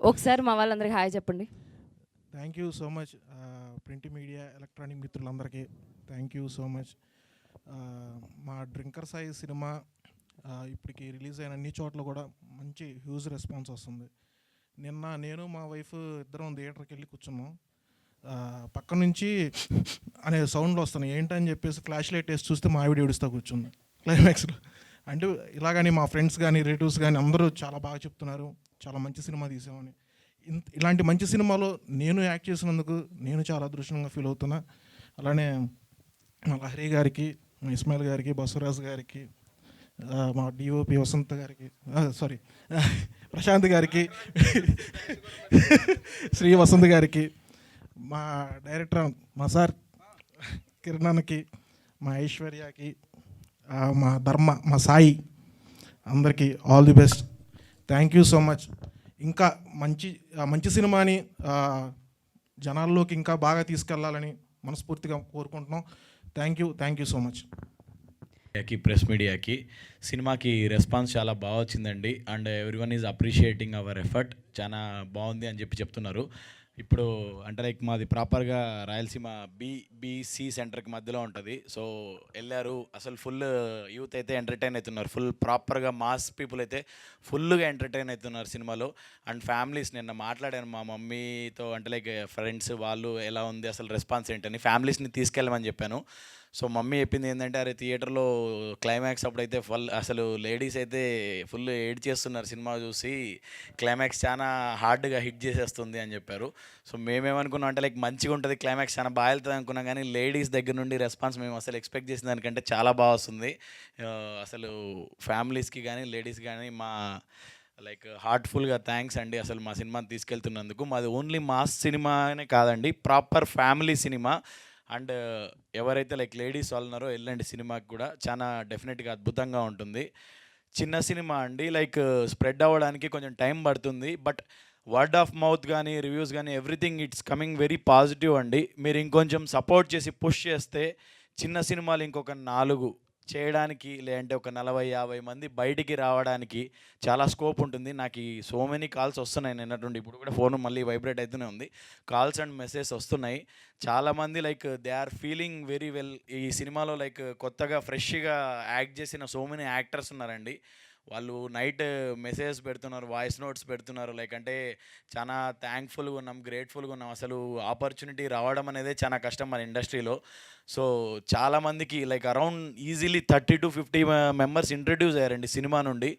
ఒకసారి మా వాళ్ళందరికీ హాయ్ చెప్పండి. Thank you so much print media electronic మిత్రులందరికీ థ్యాంక్ యూ సో మచ్. మా డ్రింకర్ సైజ్ సినిమా ఇప్పటికి రిలీజ్ అయిన అన్ని చోట్ల కూడా మంచి హ్యూజ్ రెస్పాన్స్ వస్తుంది. నిన్న నేను మా వైఫ్ ఇద్దరం థియేటర్కి వెళ్ళి కూర్చున్నాం. పక్క నుంచి అనే సౌండ్లు వస్తున్నాయి. ఏంటని చెప్పేసి ఫ్లాష్ లైట్ వేసి చూస్తే మా ఆవిడ ఏడుస్తా కూర్చుంది క్లైమాక్స్లో. అంటే ఇలాగని మా ఫ్రెండ్స్ కానీ రిలేటివ్స్ కానీ అందరూ చాలా బాగా చెప్తున్నారు, చాలా మంచి సినిమా తీసామని. ఇలాంటి మంచి సినిమాలో నేను యాక్ట్ చేసినందుకు నేను చాలా అదృష్టంగా ఫీల్ అవుతున్నా. అలానే మా లహరి గారికి, మా ఇస్మాయిల్ గారికి, బసవరాజు గారికి, మా డిఓపి వసంత్ గారికి, సారీ ప్రశాంత్ గారికి, శ్రీ వసంత్ గారికి, మా డైరెక్టర్ మా సార్ కిరణ్కి, మా ఐశ్వర్యకి, మా ధర్మ, మా సాయి, అందరికీ all the best. Thank you so much. ఇంకా మంచి సినిమాని జనాల్లోకి ఇంకా బాగా తీసుకెళ్లాలని మనస్ఫూర్తిగా కోరుకుంటున్నాం. Thank you so much. Press మీడియాకి సినిమాకి రెస్పాన్స్ చాలా బాగా వచ్చిందండి. And everyone is appreciating hour effort. చాలా బాగుంది అని చెప్తున్నారు. ఇప్పుడు అంటే లైక్ మాది ప్రాపర్గా రాయలసీమ బీసీ సెంటర్కి మధ్యలో ఉంటుంది. సో వెళ్ళారు, అసలు ఫుల్ యూత్ అయితే ఎంటర్టైన్ అవుతున్నారు. ఫుల్ ప్రాపర్గా మాస్ పీపుల్ అయితే ఫుల్గా ఎంటర్టైన్ అవుతున్నారు సినిమాలో. అండ్ ఫ్యామిలీస్ నిన్న మాట్లాడాను మా మమ్మీతో, అంటే లైక్ ఫ్రెండ్స్ వాళ్ళు ఎలా ఉంది అసలు రెస్పాన్స్ ఏంటని, ఫ్యామిలీస్ని తీసుకెళ్ళమని చెప్పాను. సో మమ్మీ చెప్పింది ఏంటంటే, అరే థియేటర్లో క్లైమాక్స్ అప్పుడైతే అసలు లేడీస్ అయితే ఫుల్ ఏడ్ చేస్తున్నారు సినిమా చూసి, క్లైమాక్స్ చాలా హార్డ్గా హిట్ చేసేస్తుంది అని చెప్పారు. సో మేమేమనుకున్నాం అంటే లైక్ మంచిగా ఉంటుంది, క్లైమాక్స్ చాలా బాగా వెళ్తుంది అనుకున్నాం. కానీ లేడీస్ దగ్గర నుండి రెస్పాన్స్ మేము అసలు ఎక్స్పెక్ట్ చేసిన దానికంటే చాలా బాగా వస్తుంది. అసలు ఫ్యామిలీస్కి కానీ లేడీస్కి కానీ మా లైక్ హార్ట్ఫుల్గా థ్యాంక్స్ అండి అసలు మా సినిమాని తీసుకెళ్తున్నందుకు. మాది ఓన్లీ మాస్ సినిమానే కాదండి, ప్రాపర్ ఫ్యామిలీ సినిమా. అండ్ ఎవరైతే లైక్ లేడీస్ వాళ్ళన్నారో వెళ్ళండి సినిమాకి కూడా, చాలా డెఫినెట్గా అద్భుతంగా ఉంటుంది. చిన్న సినిమా అండి, లైక్ స్ప్రెడ్ అవ్వడానికి కొంచెం టైం పడుతుంది. బట్ వర్డ్ ఆఫ్ మౌత్ కానీ రివ్యూస్ కానీ everything it's coming very positive అండి. మీరు ఇంకొంచెం సపోర్ట్ చేసి పుష్ చేస్తే చిన్న సినిమాలు ఇంకొక 4 చేయడానికి, లేదంటే ఒక 40-50 మంది బయటికి రావడానికి చాలా స్కోప్ ఉంటుంది. నాకు ఈ సో మెనీ కాల్స్ వస్తున్నాయి నిన్నటువంటి, ఇప్పుడు కూడా ఫోన్ మళ్ళీ వైబ్రేట్ అవుతూనే ఉంది. కాల్స్ అండ్ మెసేజ్ వస్తున్నాయి. చాలామంది like they are feeling very well. ఈ సినిమాలో లైక్ కొత్తగా ఫ్రెష్గా యాక్ట్ చేసిన సో మెనీ యాక్టర్స్ ఉన్నారండి. వాళ్ళు నైట్ మెసేజ్ పెడుతున్నారు, వాయిస్ నోట్స్ పెడుతున్నారు. లైక్ అంటే చాలా థ్యాంక్ఫుల్గా ఉన్నాం, గ్రేట్ఫుల్గా ఉన్నాం. అసలు ఆపర్చునిటీ రావడం అనేది చాలా కష్టం మన ఇండస్ట్రీలో. సో చాలామందికి like around easily 30 to 50 members introduce అయ్యారండి సినిమా నుండి.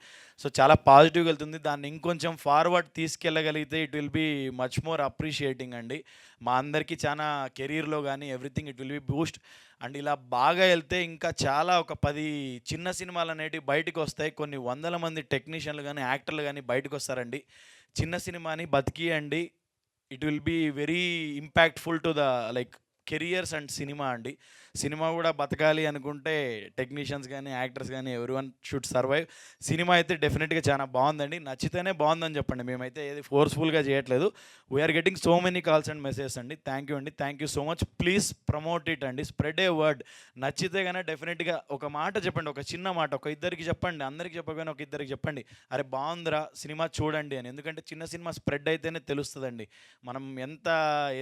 సో చాలా పాజిటివ్గా వెళ్తుంది. దాన్ని ఇంకొంచెం ఫార్వర్డ్ తీసుకెళ్ళగలిగితే it will be much more appreciating అండి. మా అందరికీ చాలా కెరీర్లో కానీ everything it will be boost. And ఇలా బాగా వెళ్తే ఇంకా చాలా ఒక 10 చిన్న సినిమాలు అనేటివి బయటకు వస్తాయి. కొన్ని 100 మంది టెక్నీషియన్లు కానీ యాక్టర్లు కానీ బయటకు వస్తారండి. చిన్న సినిమాని బతికియండి. It will be very impactful to the like careers and cinema అండి. సినిమా కూడా బతకాలి అనుకుంటే టెక్నీషియన్స్ కానీ యాక్టర్స్ కానీ ఎవ్రీవన్ షుడ్ సర్వైవ్. సినిమా అయితే డెఫినెట్గా చాలా బాగుందండి. నచ్చితేనే బాగుందని చెప్పండి, మేమైతే ఏది ఫోర్స్ఫుల్గా చేయట్లేదు. We're getting so many calls and messages అండి. థ్యాంక్ యూ అండి, thank you so much. Please promote it అండి, స్ప్రెడ్ ఏ వర్డ్. నచ్చితే కానీ డెఫినెట్గా ఒక మాట చెప్పండి, ఒక చిన్న మాట, ఒక ఇద్దరికి చెప్పండి, అందరికి చెప్పగానే ఒక ఇద్దరికి చెప్పండి, అరే బాగుందిరా సినిమా చూడండి అని. ఎందుకంటే చిన్న సినిమా స్ప్రెడ్ అయితేనే తెలుస్తుందండి. మనం ఎంత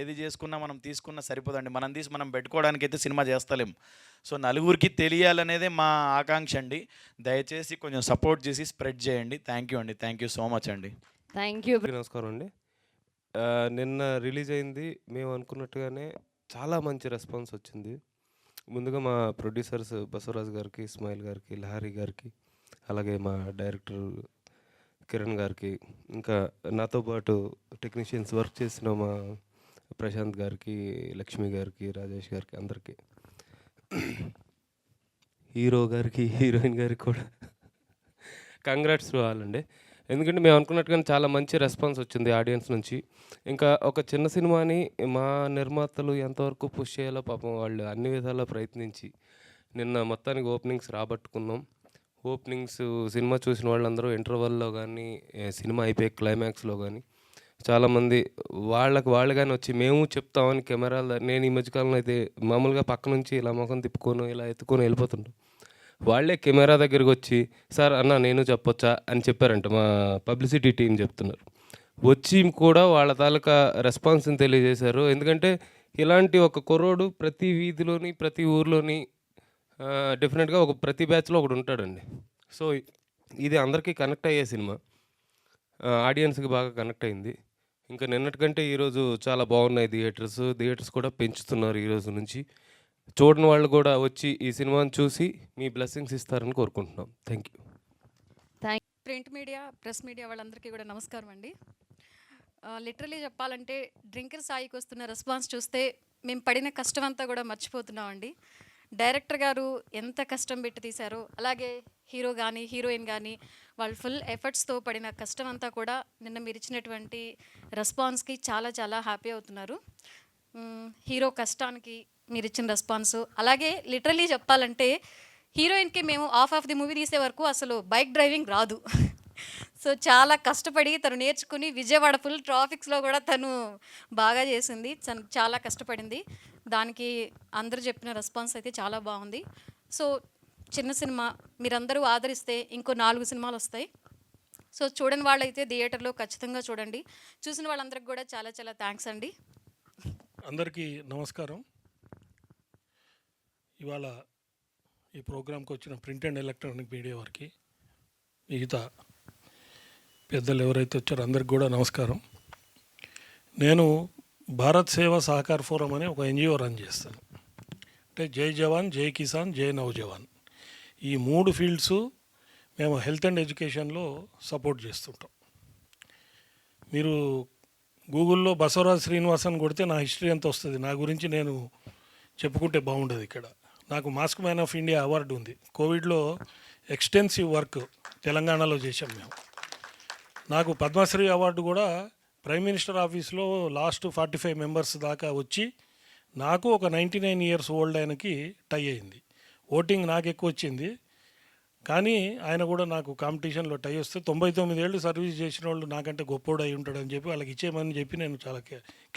ఏది చేసుకున్నా మనం తీసుకున్నా సరిపోదండి. మనం తీసి మనం పెట్టుకోవడానికి అయితే సినిమా చేస్తలేం. సో నలుగురికి తెలియాలనేదే మా ఆకాంక్ష అండి. దయచేసి కొంచెం సపోర్ట్ చేసి స్ప్రెడ్ చేయండి. థ్యాంక్ యూ అండి, థ్యాంక్ యూ సో మచ్ అండి. Thank you. నమస్కారం అండి. నిన్న రిలీజ్ అయింది, మేము అనుకున్నట్టుగానే చాలా మంచి రెస్పాన్స్ వచ్చింది. ముందుగా మా ప్రొడ్యూసర్స్ బసవరాజు గారికి, ఇస్మాయిల్ గారికి, లహరి గారికి, అలాగే మా డైరెక్టర్ కిరణ్ గారికి, ఇంకా నాతో పాటు టెక్నీషియన్స్ వర్క్ చేసిన మా ప్రశాంత్ గారికి, లక్ష్మి గారికి, రాజేష్ గారికి, అందరికీ, హీరో గారికి, హీరోయిన్ గారికి కూడా కంగ్రాట్స్ వాళ్ళండి. ఎందుకంటే మేము అనుకున్నట్టుగానే చాలా మంచి రెస్పాన్స్ వచ్చింది ఆడియన్స్ నుంచి. ఇంకా ఒక చిన్న సినిమాని మా నిర్మాతలు ఎంతవరకు పుష్ చేయాలో పాపం వాళ్ళు అన్ని విధాలా ప్రయత్నించి నిన్న మొత్తానికి ఓపెనింగ్స్ రాబట్టుకున్నాం. ఓపెనింగ్స్ సినిమా చూసిన వాళ్ళందరూ ఇంటర్వెల్లో కానీ, సినిమా అయిపోయే క్లైమాక్స్లో కానీ చాలామంది వాళ్ళుగానే వచ్చి మేము చెప్తామని కెమెరాలు, నేను ఈ మధ్యకాలంలో అయితే మామూలుగా పక్క నుంచి ఇలా ముఖం తిప్పుకొని ఇలా ఎత్తుకొని వెళ్ళిపోతుంటాం. వాళ్ళే కెమెరా దగ్గరికి వచ్చి సార్ అన్న నేను చెప్పొచ్చా అని చెప్పారంట. మా పబ్లిసిటీ టీం చెప్తున్నారు. వచ్చి కూడా వాళ్ళ తాలూకా రెస్పాన్స్ని తెలియజేశారు. ఎందుకంటే ఇలాంటి ఒక కుర్రోడు ప్రతి వీధిలోని, ప్రతి ఊర్లోని డెఫినెట్‌గా ప్రతి బ్యాచ్‌లో ఒకడు ఉంటాడండి. సో, ఇది అందరికీ కనెక్ట్ అయ్యే సినిమా. ఆడియన్స్‌కి బాగా కనెక్ట్ అయింది. ఇంకా నిన్నటి కంటే ఈరోజు చాలా బాగున్నాయి థియేటర్స్ కూడా పెంచుతున్నారు ఈరోజు నుంచి. చూడని వాళ్ళు కూడా వచ్చి ఈ సినిమాని చూసి మీ బ్లెస్సింగ్స్ ఇస్తారని కోరుకుంటున్నాం. Thank you. Print media, press media వాళ్ళందరికీ కూడా నమస్కారం అండి. లిటరలీ చెప్పాలంటే డ్రింకర్ సాయికి వస్తున్న రెస్పాన్స్ చూస్తే మేము పడిన కష్టం అంతా కూడా మర్చిపోతున్నామండి. డైరెక్టర్ గారు ఎంత కష్టం పెట్టి తీశారో, అలాగే హీరో కానీ హీరోయిన్ కానీ వాళ్ళు ఫుల్ ఎఫర్ట్స్తో పడిన కష్టం అంతా కూడా నిన్న మీరు ఇచ్చినటువంటి రెస్పాన్స్కి చాలా చాలా హ్యాపీ అవుతున్నారు. హీరో కష్టానికి మీరు ఇచ్చిన రెస్పాన్స్, అలాగే లిటరలీ చెప్పాలంటే హీరోయిన్కి మేము ఆఫ్ ది మూవీ తీసే వరకు అసలు బైక్ డ్రైవింగ్ రాదు. సో చాలా కష్టపడి తను నేర్చుకుని విజయవాడ ఫుల్ ట్రాఫిక్స్లో కూడా తను బాగా చేసింది. చాలా కష్టపడింది. దానికి అందరూ చెప్పిన రెస్పాన్స్ అయితే చాలా బాగుంది. సో చిన్న సినిమా మీరందరూ ఆదరిస్తే ఇంకో 4 సినిమాలు వస్తాయి. సో చూడని వాళ్ళైతే థియేటర్లో ఖచ్చితంగా చూడండి. చూసిన వాళ్ళందరికీ కూడా చాలా చాలా థ్యాంక్స్ అండి. అందరికీ నమస్కారం. ఇవాళ ఈ ప్రోగ్రాంకి వచ్చిన ప్రింట్ అండ్ ఎలక్ట్రానిక్ మీడియా వారికి, మిగతా పెద్దలు ఎవరైతే వచ్చారో అందరికి కూడా నమస్కారం. నేను భారత్ సేవా సహకార్ ఫోరం అనే ఒక ఎన్జిఓ రన్ చేస్తాను. అంటే జై జవాన్, జై కిసాన్, జై నౌజవాన్, ఈ 3 ఫీల్డ్స్ మేము హెల్త్ అండ్ ఎడ్యుకేషన్లో సపోర్ట్ చేస్తుంటాం. మీరు గూగుల్లో బసవరాజ్ శ్రీనివాసన్ కొడితే నా హిస్టరీ ఎంత వస్తుంది. నా గురించి నేను చెప్పుకుంటే బాగుండదు. ఇక్కడ నాకు mask man of India award ఉంది. కోవిడ్లో ఎక్స్టెన్సివ్ వర్క్ తెలంగాణలో చేశాం మేము. నాకు పద్మశ్రీ అవార్డు కూడా ప్రైమ్ మినిస్టర్ ఆఫీస్లో లాస్ట్ 45 మెంబర్స్ దాకా వచ్చి నాకు ఒక 99 ఇయర్స్ ఓల్డ్ ఆయనకి టై అయింది. ఓటింగ్ నాకు ఎక్కువ వచ్చింది, కానీ ఆయన కూడా నాకు కాంపిటీషన్లో టై వస్తే 99 ఏళ్ళు సర్వీస్ చేసిన వాళ్ళు నాకంటే గొప్పోడు అయి ఉంటాడని చెప్పి వాళ్ళకి ఇచ్చేయమని చెప్పి నేను చాలా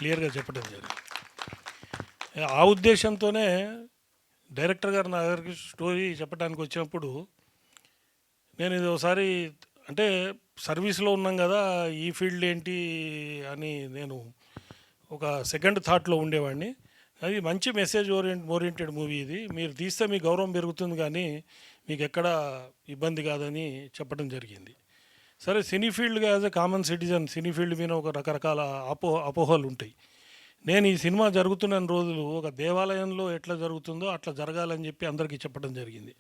క్లియర్గా చెప్పడం జరిగింది. ఆ ఉద్దేశంతోనే డైరెక్టర్ గారు నా దగ్గరికి స్టోరీ చెప్పడానికి వచ్చినప్పుడు నేను ఇది ఒకసారి, అంటే సర్వీస్లో ఉన్నాం కదా, ఈ ఫీల్డ్ ఏంటి అని నేను ఒక సెకండ్ థాట్లో ఉండేవాడిని. అది మంచి మెసేజ్ ఓరియంటెడ్ మూవీ ఇది, మీరు తీస్తే మీ గౌరవం పెరుగుతుంది కానీ మీకు ఎక్కడ ఇబ్బంది కాదని చెప్పడం జరిగింది. సరే, సినీ ఫీల్డ్గా as a common citizen cine field మీద ఒక రకరకాల అపోహలు ఉంటాయి. నేను ఈ సినిమా జరుగుతున్న రోజులు ఒక దేవాలయంలో ఎట్లా జరుగుతుందో అట్లా జరగాలని చెప్పి అందరికీ చెప్పడం జరిగింది.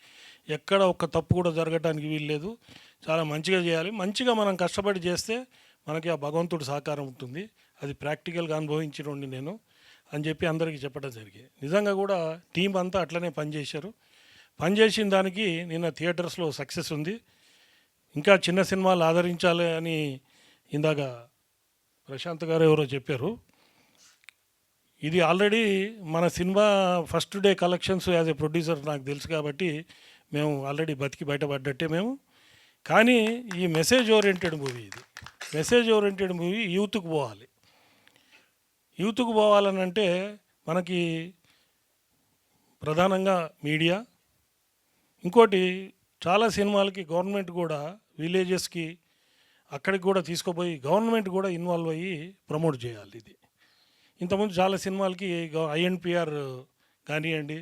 ఎక్కడ ఒక్క తప్పు కూడా జరగటానికి వీల్లేదు, చాలా మంచిగా చేయాలి, మంచిగా మనం కష్టపడి చేస్తే మనకి ఆ భగవంతుడు సహకారం ఉంటుంది, అది ప్రాక్టికల్గా అనుభవించినండి నేను అని చెప్పి అందరికీ చెప్పడం జరిగింది. నిజంగా కూడా టీం అంతా అట్లనే పనిచేశారు. పనిచేసిన దానికి నిన్న థియేటర్స్లో సక్సెస్ ఉంది. ఇంకా చిన్న సినిమాలు ఆదరించాలి అని ఇందాక ప్రశాంత్ గారు ఎవరో చెప్పారు. ఇది ఆల్రెడీ మన cinema first day collections as a producer నాకు తెలుసు కాబట్టి మేము ఆల్రెడీ బతికి బయటపడ్డట్టే మేము. కానీ ఈ మెసేజ్ ఓరియంటెడ్ మూవీ, ఇది మెసేజ్ ఓరియంటెడ్ మూవీ యూత్కు పోవాలి. యూత్కు పోవాలని అంటే మనకి ప్రధానంగా మీడియా, ఇంకోటి చాలా సినిమాలకి గవర్నమెంట్ కూడా విలేజెస్కి అక్కడికి కూడా తీసుకుపోయి గవర్నమెంట్ కూడా ఇన్వాల్వ్ అయ్యి ప్రమోట్ చేయాలి. ఇది ఇంతకుముందు చాలా సినిమాలకి INPR కానివ్వండి,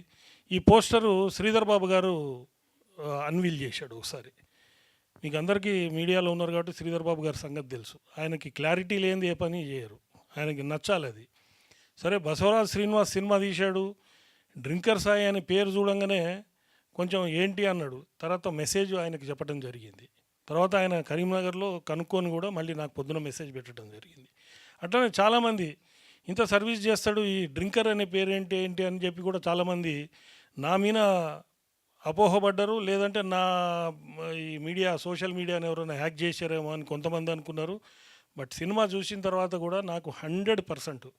ఈ పోస్టరు శ్రీధర్ బాబు గారు అన్వీల్ చేశాడు ఒకసారి. మీకు అందరికీ మీడియాలో ఉన్నారు కాబట్టి శ్రీధర్ బాబు గారి సంగతి తెలుసు. ఆయనకి క్లారిటీ లేనిది ఏ పని చేయరు, ఆయనకి నచ్చాలి అది. సరే, బసవరాజ్ శ్రీనివాస్ సినిమా తీశాడు, డ్రింకర్ సాయి అనే పేరు చూడంగానే కొంచెం ఏంటి అన్నాడు. తర్వాత మెసేజ్ ఆయనకి చెప్పడం జరిగింది. తర్వాత ఆయన కరీంనగర్లో కనుక్కొని కూడా మళ్ళీ నాకు పొద్దున మెసేజ్ పెట్టడం జరిగింది. అట్లనే చాలామంది ఇంత సర్వీస్ చేస్తాడు, ఈ డ్రింకర్ అనే పేరు ఏంటి అని చెప్పి కూడా చాలామంది నా మీద అపోహపడ్డారు. లేదంటే నా ఈ మీడియా సోషల్ మీడియాని ఎవరైనా హ్యాక్ చేశారేమో అని కొంతమంది అనుకున్నారు. బట్ సినిమా చూసిన తర్వాత కూడా నాకు 100%,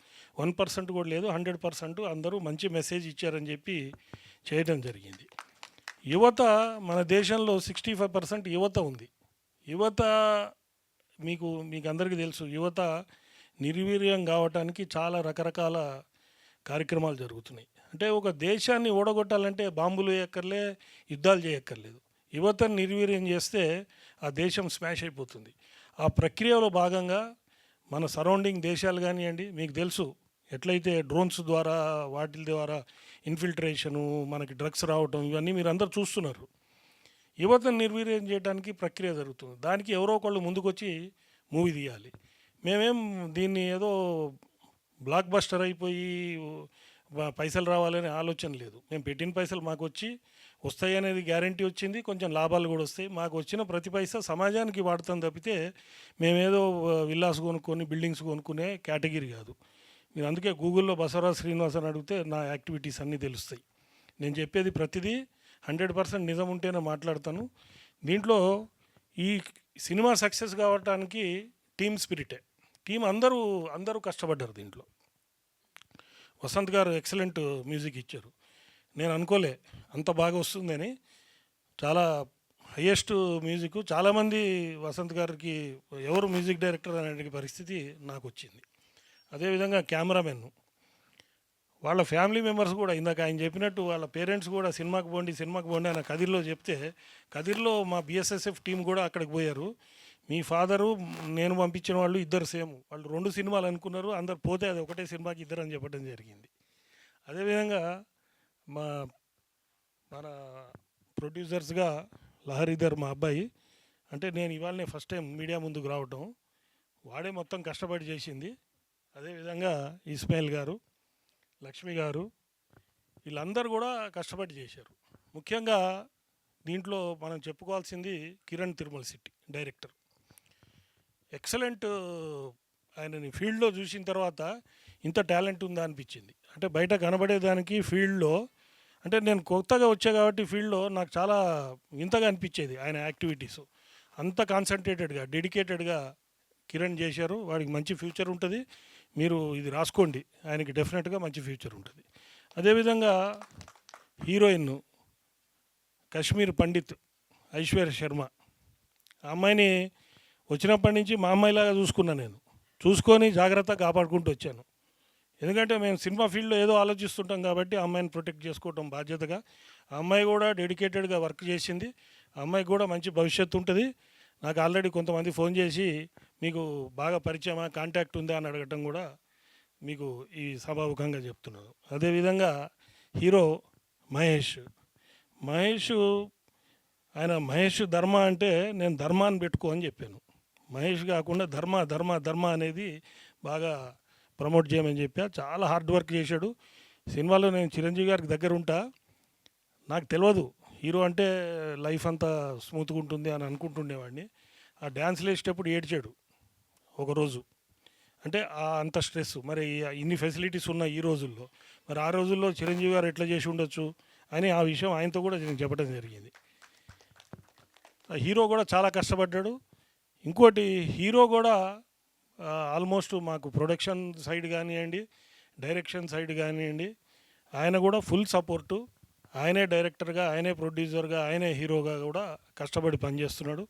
1% కూడా లేదు, 100% అందరూ మంచి మెసేజ్ ఇచ్చారని చెప్పి చేయడం జరిగింది. యువత మన దేశంలో 65% యువత ఉంది. యువత మీకు అందరికీ తెలుసు, యువత నిర్వీర్యం కావటానికి చాలా రకరకాల కార్యక్రమాలు జరుగుతున్నాయి. అంటే ఒక దేశాన్ని ఓడగొట్టాలంటే బాంబులు వేయక్కర్లే, యుద్ధాలు చేయక్కర్లేదు. యువతను నిర్వీర్యం చేస్తే ఆ దేశం స్మాష్ అయిపోతుంది. ఆ ప్రక్రియలో భాగంగా మన సరౌండింగ్ దేశాలు కానివ్వండి, మీకు తెలుసు ఎట్లయితే డ్రోన్స్ ద్వారా వాటి ద్వారా ఇన్ఫిల్ట్రేషను, మనకి డ్రగ్స్ రావటం, ఇవన్నీ మీరు అందరు చూస్తున్నారు. యువతను నిర్వీర్యం చేయడానికి ప్రక్రియ జరుగుతుంది. దానికి ఎవరో ఒకళ్ళు ముందుకొచ్చి మూవీ తీయాలి. మేమేం దీన్ని ఏదో బ్లాక్ బస్టర్ అయిపోయి పైసలు రావాలనే ఆలోచన లేదు. మేము పెట్టిన పైసలు మాకు వస్తాయి అనేది గ్యారంటీ వచ్చింది. కొంచెం లాభాలు కూడా వస్తాయి. మాకు వచ్చిన ప్రతి పైసా సమాజానికి వాడతాం తప్పితే మేమేదో విల్లాస్ కొనుక్కొని బిల్డింగ్స్ కొనుక్కునే కేటగిరీ కాదు. మీరు అందుకే గూగుల్లో బసవరాజ్ శ్రీనివాస్ అని అడిగితే నా యాక్టివిటీస్ అన్నీ తెలుస్తాయి. నేను చెప్పేది ప్రతిదీ 100% నిజం ఉంటేనే మాట్లాడతాను. దీంట్లో ఈ సినిమా సక్సెస్ కావడానికి టీమ్ స్పిరిటే. టీం అందరూ కష్టపడ్డారు. దీంట్లో వసంత్ గారు ఎక్సలెంట్ మ్యూజిక్ ఇచ్చారు. నేను అనుకోలే అంత బాగా వస్తుందని. చాలా హయ్యెస్ట్ మ్యూజిక్. చాలామంది వసంత్ గారికి ఎవరు మ్యూజిక్ డైరెక్టర్ అనే పరిస్థితి నాకు వచ్చింది. అదేవిధంగా కెమెరామెన్, వాళ్ళ ఫ్యామిలీ మెంబర్స్ కూడా ఇందాక ఆయన చెప్పినట్టు వాళ్ళ పేరెంట్స్ కూడా సినిమాకి పోండి అని కదిర్లో చెప్తే, కదిర్లో మా బిఎస్ఎస్ఎఫ్ టీం కూడా అక్కడికి పోయారు. మీ ఫాదరు నేను పంపించిన వాళ్ళు ఇద్దరు సేమ్, వాళ్ళు 2 సినిమాలు అనుకున్నారు. అందరు పోతే అది ఒకటే సినిమాకి ఇద్దరు అని చెప్పడం జరిగింది. అదేవిధంగా మన ప్రొడ్యూసర్స్గా లహరీధర్ మా అబ్బాయి, అంటే నేను ఇవాళనే ఫస్ట్ టైం మీడియా ముందుకు రావటం, వాడే మొత్తం కష్టపడి చేసింది. అదేవిధంగా ఇస్మాయిల్ గారు, లక్ష్మి గారు, వీళ్ళందరూ కూడా కష్టపడి చేశారు. ముఖ్యంగా దీంట్లో మనం చెప్పుకోవాల్సింది కిరణ్ తిరుమల శెట్టి డైరెక్టర్. ఎక్సలెంట్. ఆయనని ఫీల్డ్లో చూసిన తర్వాత ఇంత టాలెంట్ ఉందా అనిపించింది. అంటే బయట కనబడేదానికి ఫీల్డ్లో, అంటే నేను కొత్తగా వచ్చా కాబట్టి ఫీల్డ్లో నాకు చాలా వింతగా అనిపించేది ఆయన యాక్టివిటీస్. అంత కాన్సన్ట్రేటెడ్గా డెడికేటెడ్గా కిరణ్ చేశారు. వాడికి మంచి ఫ్యూచర్ ఉంటుంది. మీరు ఇది రాసుకోండి, ఆయనకి డెఫినెట్గా మంచి ఫ్యూచర్ ఉంటుంది. అదేవిధంగా హీరోయిన్ కశ్మీర్ పండిత్ ఐశ్వర్య శర్మ, ఆ అమ్మాయిని వచ్చినప్పటి నుంచి మా అమ్మాయిలాగా చూసుకున్నాను. నేను చూసుకొని జాగ్రత్తగా కాపాడుకుంటూ వచ్చాను. ఎందుకంటే మేము సినిమా ఫీల్డ్లో ఏదో ఆలోచిస్తుంటాం కాబట్టి ఆ అమ్మాయిని ప్రొటెక్ట్ చేసుకోవటం బాధ్యతగా. ఆ అమ్మాయి కూడా డెడికేటెడ్గా వర్క్ చేసింది. ఆ అమ్మాయికి కూడా మంచి భవిష్యత్తు ఉంటుంది. నాకు ఆల్రెడీ కొంతమంది ఫోన్ చేసి మీకు బాగా పరిచయమా, కాంటాక్ట్ ఉందా అని అడగటం కూడా మీకు ఈ సభాముఖంగా చెప్తున్నాను. అదేవిధంగా హీరో మహేష్ ఆయన మహేష్ ధర్మ అంటే నేను ధర్మాన్ని పెట్టుకో అని చెప్పాను. మహేష్ కాకుండా ధర్మ అనేది బాగా ప్రమోట్ చేయమని చెప్పా. చాలా హార్డ్ వర్క్ చేశాడు. సినిమాలో నేను చిరంజీవి గారికి దగ్గర ఉంటా. నాకు తెలియదు హీరో అంటే లైఫ్ అంతా స్మూత్గా ఉంటుంది అని అనుకుంటుండేవాడిని. ఆ డ్యాన్స్లు వేసేటప్పుడు ఏడ్చాడు ఒకరోజు. అంటే అంత స్ట్రెస్. మరి ఇన్ని ఫెసిలిటీస్ ఉన్నాయి ఈ రోజుల్లో, మరి ఆ రోజుల్లో చిరంజీవి గారు ఎట్లా చేసి ఉండొచ్చు అని ఆ విషయం ఆయనతో కూడా నేను చెప్పడం జరిగింది. హీరో కూడా చాలా కష్టపడ్డాడు. ఇంకోటి హీరో కూడా ఆల్మోస్ట్ మాకు ప్రొడక్షన్ సైడ్ కానివ్వండి, డైరెక్షన్ సైడ్ కానివ్వండి, ఆయన కూడా ఫుల్ సపోర్టు. ఆయనే డైరెక్టర్గా, ఆయనే ప్రొడ్యూసర్గా, ఆయనే హీరోగా కూడా కష్టపడి పనిచేస్తున్నాడు.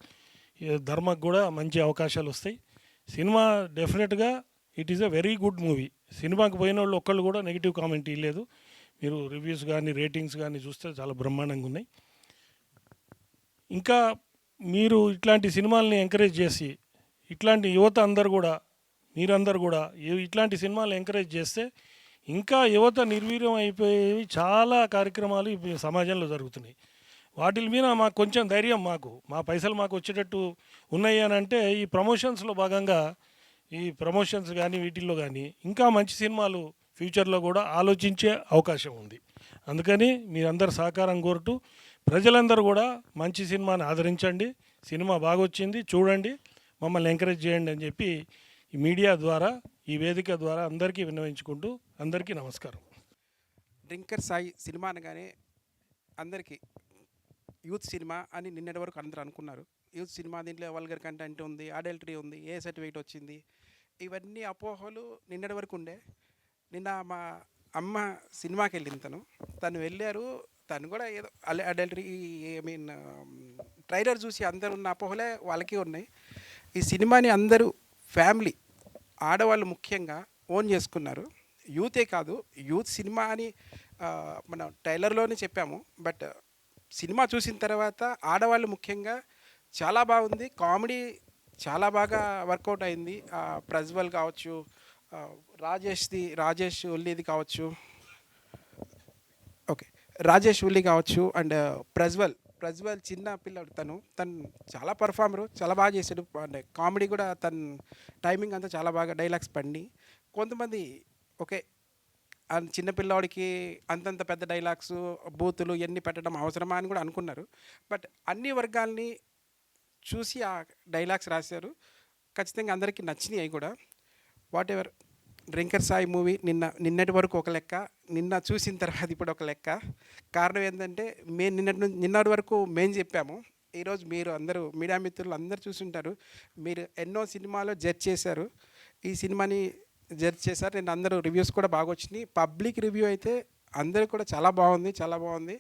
ధర్మకు కూడా మంచి అవకాశాలు వస్తాయి. సినిమా డెఫినెట్గా it is a very good movie. సినిమాకి పోయిన వాళ్ళు ఒక్కళ్ళు కూడా నెగిటివ్ కామెంట్ ఇవ్వలేదు. మీరు రివ్యూస్ కానీ రేటింగ్స్ కానీ చూస్తే చాలా బ్రహ్మాండంగా ఉన్నాయి. ఇంకా మీరు ఇట్లాంటి సినిమాలని ఎంకరేజ్ చేసి, ఇట్లాంటి యువత అందరు కూడా, మీరందరూ కూడా ఇట్లాంటి సినిమాలు ఎంకరేజ్ చేస్తే ఇంకా యువత నిర్వీర్యం అయిపోయేవి చాలా కార్యక్రమాలు ఈ సమాజంలో జరుగుతున్నాయి. వాటి మీద మాకు కొంచెం ధైర్యం, మా పైసలు మాకు వచ్చేటట్టు ఉన్నాయి అని అంటే ఈ ప్రమోషన్స్లో భాగంగా, ఈ ప్రమోషన్స్ కానీ వీటిల్లో కానీ ఇంకా మంచి సినిమాలు ఫ్యూచర్లో కూడా ఆలోచించే అవకాశం ఉంది. అందుకని మీరందరూ సహకారం కోరుతూ ప్రజలందరూ కూడా మంచి సినిమాని ఆదరించండి. సినిమా బాగొచ్చింది, చూడండి, మమ్మల్ని ఎంకరేజ్ చేయండి అని చెప్పి ఈ మీడియా ద్వారా, ఈ వేదిక ద్వారా అందరికీ విన్నవించుకుంటూ అందరికీ నమస్కారం. డ్రింకర్ సాయి సినిమా అనగానే అందరికీ యూత్ సినిమా అని నిన్నటి వరకు అందరూ అనుకున్నారు. యూత్ సినిమా, దీంట్లో వల్గర్ కంటెంట్ ఉంది, అడల్టరీ ఉంది, ఏ సర్టిఫికేట్ వచ్చింది, ఇవన్నీ అపోహలు నిన్నటి వరకు ఉండే. నిన్న మా అమ్మ సినిమాకి వెళ్ళింది. తను వెళ్ళారు. తను కూడా ఏదో అడల్టరీ, ట్రైలర్ చూసి అందరు ఉన్న అపోహలే వాళ్ళకి ఉన్నాయి. ఈ సినిమాని అందరూ ఫ్యామిలీ, ఆడవాళ్ళు ముఖ్యంగా ఓన్ చేసుకున్నారు. యూతే కాదు, యూత్ సినిమా అని మనం ట్రైలర్లోనే చెప్పాము. బట్ సినిమా చూసిన తర్వాత ఆడవాళ్ళు ముఖ్యంగా చాలా బాగుంది. కామెడీ చాలా బాగా వర్కౌట్ అయింది. ప్రజ్వల్ కావచ్చు, ఆ, రాజేష్ ఉల్లిది కావచ్చు, ఓకే, రాజేష్ ఉల్లి కావచ్చు, అండ్ ప్రజ్వల్ చిన్న పిల్లడు, తను చాలా పర్ఫార్మరు, చాలా బాగా చేశాడు. అండ్ కామెడీ కూడా తను టైమింగ్ అంతా చాలా బాగా డైలాగ్స్ పండి. కొంతమంది ఓకే, చిన్న పిల్లోడికి అంతంత పెద్ద డైలాగ్స్, బూతులు ఇవన్నీ పెట్టడం అవసరమా అని కూడా అనుకున్నారు. బట్ అన్ని వర్గాల్ని చూసి ఆ డైలాగ్స్ రాశారు. ఖచ్చితంగా అందరికీ నచ్చినాయి అవి కూడా. What ever, drinker Sai movie నిన్నటి వరకు ఒక లెక్క, నిన్న చూసిన తర్వాత ఇప్పుడు ఒక లెక్క. కారణం ఏంటంటే మేము నిన్నటి వరకు మేము చెప్పాము. ఈరోజు మీరు అందరూ మీడియా మిత్రులు అందరూ చూసుంటారు. మీరు ఎన్నో సినిమాలో జడ్జ్ చేశారు, ఈ సినిమాని జడ్జ్ చేశారు. నేను అందరూ రివ్యూస్ కూడా బాగా వచ్చినాయి. పబ్లిక్ రివ్యూ అయితే అందరూ కూడా చాలా బాగుంది,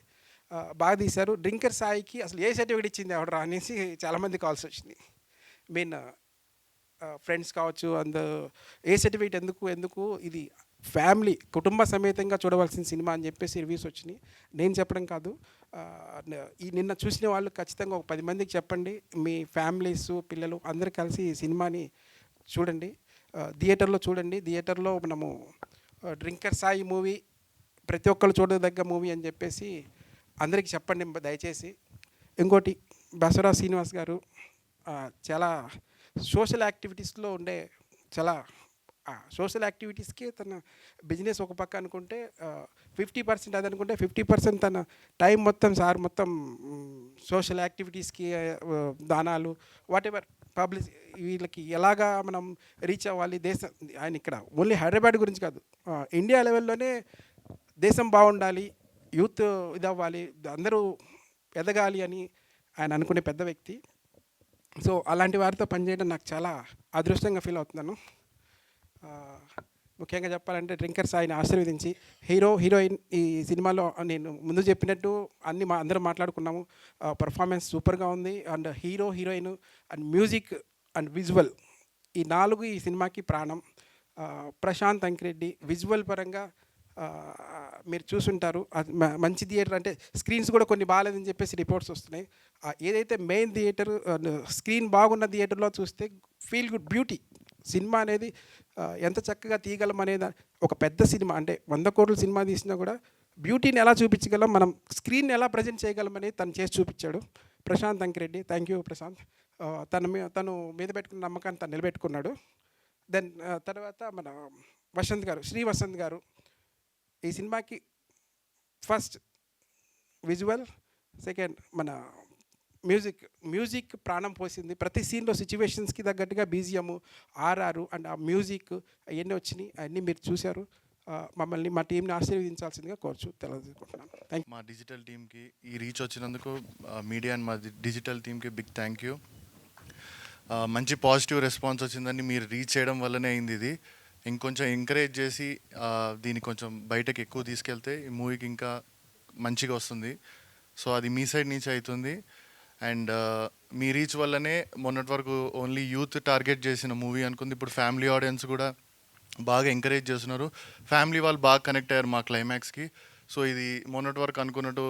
బాగా తీశారు. డ్రింకర్ సాయికి అసలు ఏ సర్టిఫికేట్ ఇచ్చింది ఎవడరా అనేసి చాలామంది కాల్స్ వచ్చినాయి. మీన్ ఫ్రెండ్స్ కావచ్చు, ఏ సర్టిఫికేట్ ఎందుకు ఇది ఫ్యామిలీ కుటుంబ సమేతంగా చూడవలసిన సినిమా అని చెప్పేసి రివ్యూస్ వచ్చినాయి. నేను చెప్పడం కాదు, ఈ నిన్న చూసిన వాళ్ళు ఖచ్చితంగా ఒక 10 మందికి చెప్పండి. మీ ఫ్యామిలీస్, పిల్లలు అందరూ కలిసి ఈ సినిమాని చూడండి, థియేటర్లో చూడండి. థియేటర్లో మనము డ్రింకర్ సాయి మూవీ ప్రతి ఒక్కరు చూడదగ్గ మూవీ అని చెప్పేసి అందరికీ చెప్పండి దయచేసి. ఇంకోటి, బసవరాజ్ శ్రీనివాస్ గారు చాలా సోషల్ యాక్టివిటీస్లో ఉండే, చాలా సోషల్ యాక్టివిటీస్కి తన బిజినెస్ ఒక పక్క అనుకుంటే 50% అది అనుకుంటే 50% తన టైం మొత్తం సోషల్ యాక్టివిటీస్కి, దానాలు, వాట్ ఎవర్ పబ్లిక్, వీళ్ళకి ఎలాగా మనం రీచ్ అవ్వాలి దేశం. ఆయన ఇక్కడ ఓన్లీ హైదరాబాద్ గురించి కాదు, ఇండియా లెవెల్లోనే దేశం బాగుండాలి, యూత్ ఇదవ్వాలి, అందరూ ఎదగాలి అని ఆయన అనుకునే పెద్ద వ్యక్తి. సో అలాంటి వారితో పనిచేయడం నాకు చాలా అదృష్టంగా ఫీల్ అవుతున్నాను. ముఖ్యంగా చెప్పాలంటే డ్రింకర్ సాయిని ఆశీర్వదించి, హీరోయిన్ ఈ సినిమాలో నేను ముందు చెప్పినట్టు అందరం మాట్లాడుకున్నాము. పర్ఫార్మెన్స్ సూపర్గా ఉంది. And heroine and music and visual, ఈ 4 ఈ సినిమాకి ప్రాణం. ప్రశాంత్ అంకిరెడ్డి విజువల్ పరంగా మీరు చూసుంటారు, మంచి థియేటర్, అంటే స్క్రీన్స్ కూడా కొన్ని బాగాలేదని చెప్పేసి రిపోర్ట్స్ వస్తున్నాయి. ఏదైతే మెయిన్ థియేటర్, స్క్రీన్ బాగున్న థియేటర్లో చూస్తే ఫీల్ గుడ్ బ్యూటీ. సినిమా అనేది ఎంత చక్కగా తీయగలం అనేది, ఒక పెద్ద సినిమా అంటే 100 కోట్ల సినిమా తీసినా కూడా బ్యూటీని ఎలా చూపించగలం, మనం స్క్రీన్ ఎలా ప్రజెంట్ చేయగలం అనేది తను చేసి చూపించాడు ప్రశాంత్ అంకిరెడ్డి. Thank you Prashanth. తను మీద పెట్టుకున్న నమ్మకాన్ని తను నిలబెట్టుకున్నాడు. దెన్ తర్వాత మన శ్రీ వసంత్ గారు ఈ సినిమాకి ఫస్ట్ విజువల్, సెకండ్ మన మ్యూజిక్ ప్రాణం పోసింది. ప్రతి సీన్లో సిచ్యువేషన్స్కి తగ్గట్టుగా బీజిఎం, ఆర్ఆర్ అండ్ ఆ మ్యూజిక్ అవన్నీ వచ్చినాయి. అవన్నీ మీరు చూశారు. మమ్మల్ని, మా టీంని ఆశీర్వదించాల్సిందిగా తెలియజేసుకుంటున్నాను. Thank you. మా డిజిటల్ టీమ్కి ఈ రీచ్ వచ్చినందుకు మీడియా అండ్ మా డిజిటల్ టీమ్కి బిగ్ థ్యాంక్ యూ. మంచి పాజిటివ్ రెస్పాన్స్ వచ్చిందని మీరు రీచ్ చేయడం వల్లనే అయింది. ఇది ఇంకొంచెం ఎంకరేజ్ చేసి దీన్ని కొంచెం బయటకు ఎక్కువ తీసుకెళ్తే ఈ మూవీకి ఇంకా మంచిగా వస్తుంది. సో అది మీ సైడ్ నుంచి అవుతుంది. అండ్ మీ రీచ్ వల్లనే మొన్నటి వరకు ఓన్లీ యూత్ టార్గెట్ చేసిన మూవీ అనుకుంది, ఇప్పుడు ఫ్యామిలీ ఆడియన్స్ కూడా బాగా ఎంకరేజ్ చేస్తున్నారు. ఫ్యామిలీ వాళ్ళు బాగా కనెక్ట్ అయ్యారు మా క్లైమాక్స్కి. సో ఇది మొన్నటి వరకు అనుకున్నట్టు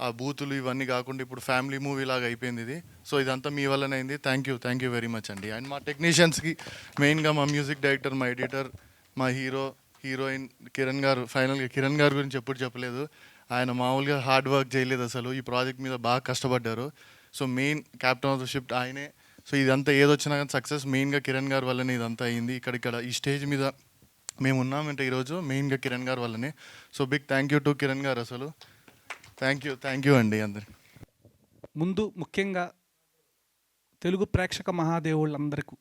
ఆ బూతులు ఇవన్నీ కాకుండా ఇప్పుడు ఫ్యామిలీ మూవీ లాగా అయిపోయింది ఇది. సో ఇదంతా మీ వల్లనే అయింది. థ్యాంక్ యూ వెరీ మచ్ అండి. అండ్ మా టెక్నీషియన్స్కి, మెయిన్గా మా మ్యూజిక్ డైరెక్టర్, మా ఎడిటర్, మా హీరోయిన్ కిరణ్ గారు. ఫైనల్గా కిరణ్ గారి గురించి ఎప్పుడు చెప్పలేదు. ఆయన మామూలుగా హార్డ్ వర్క్ చేయలేదు అసలు, ఈ ప్రాజెక్ట్ మీద బాగా కష్టపడ్డారు. So main captain of the ship ఆయనే. సో ఇదంతా ఏదొచ్చినా కానీ సక్సెస్ మెయిన్గా కిరణ్ గారి వల్లనే ఇదంతా అయింది. ఇక్కడ ఈ స్టేజ్ మీద మేము ఉన్నామంటే ఈరోజు మెయిన్గా కిరణ్ గారి వల్లనే. So big thank you to Kiran గారు. అసలు థ్యాంక్ యూ అండి అందరికి. ముందు ముఖ్యంగా తెలుగు ప్రేక్షక మహాదేవుళ్ళందరికీ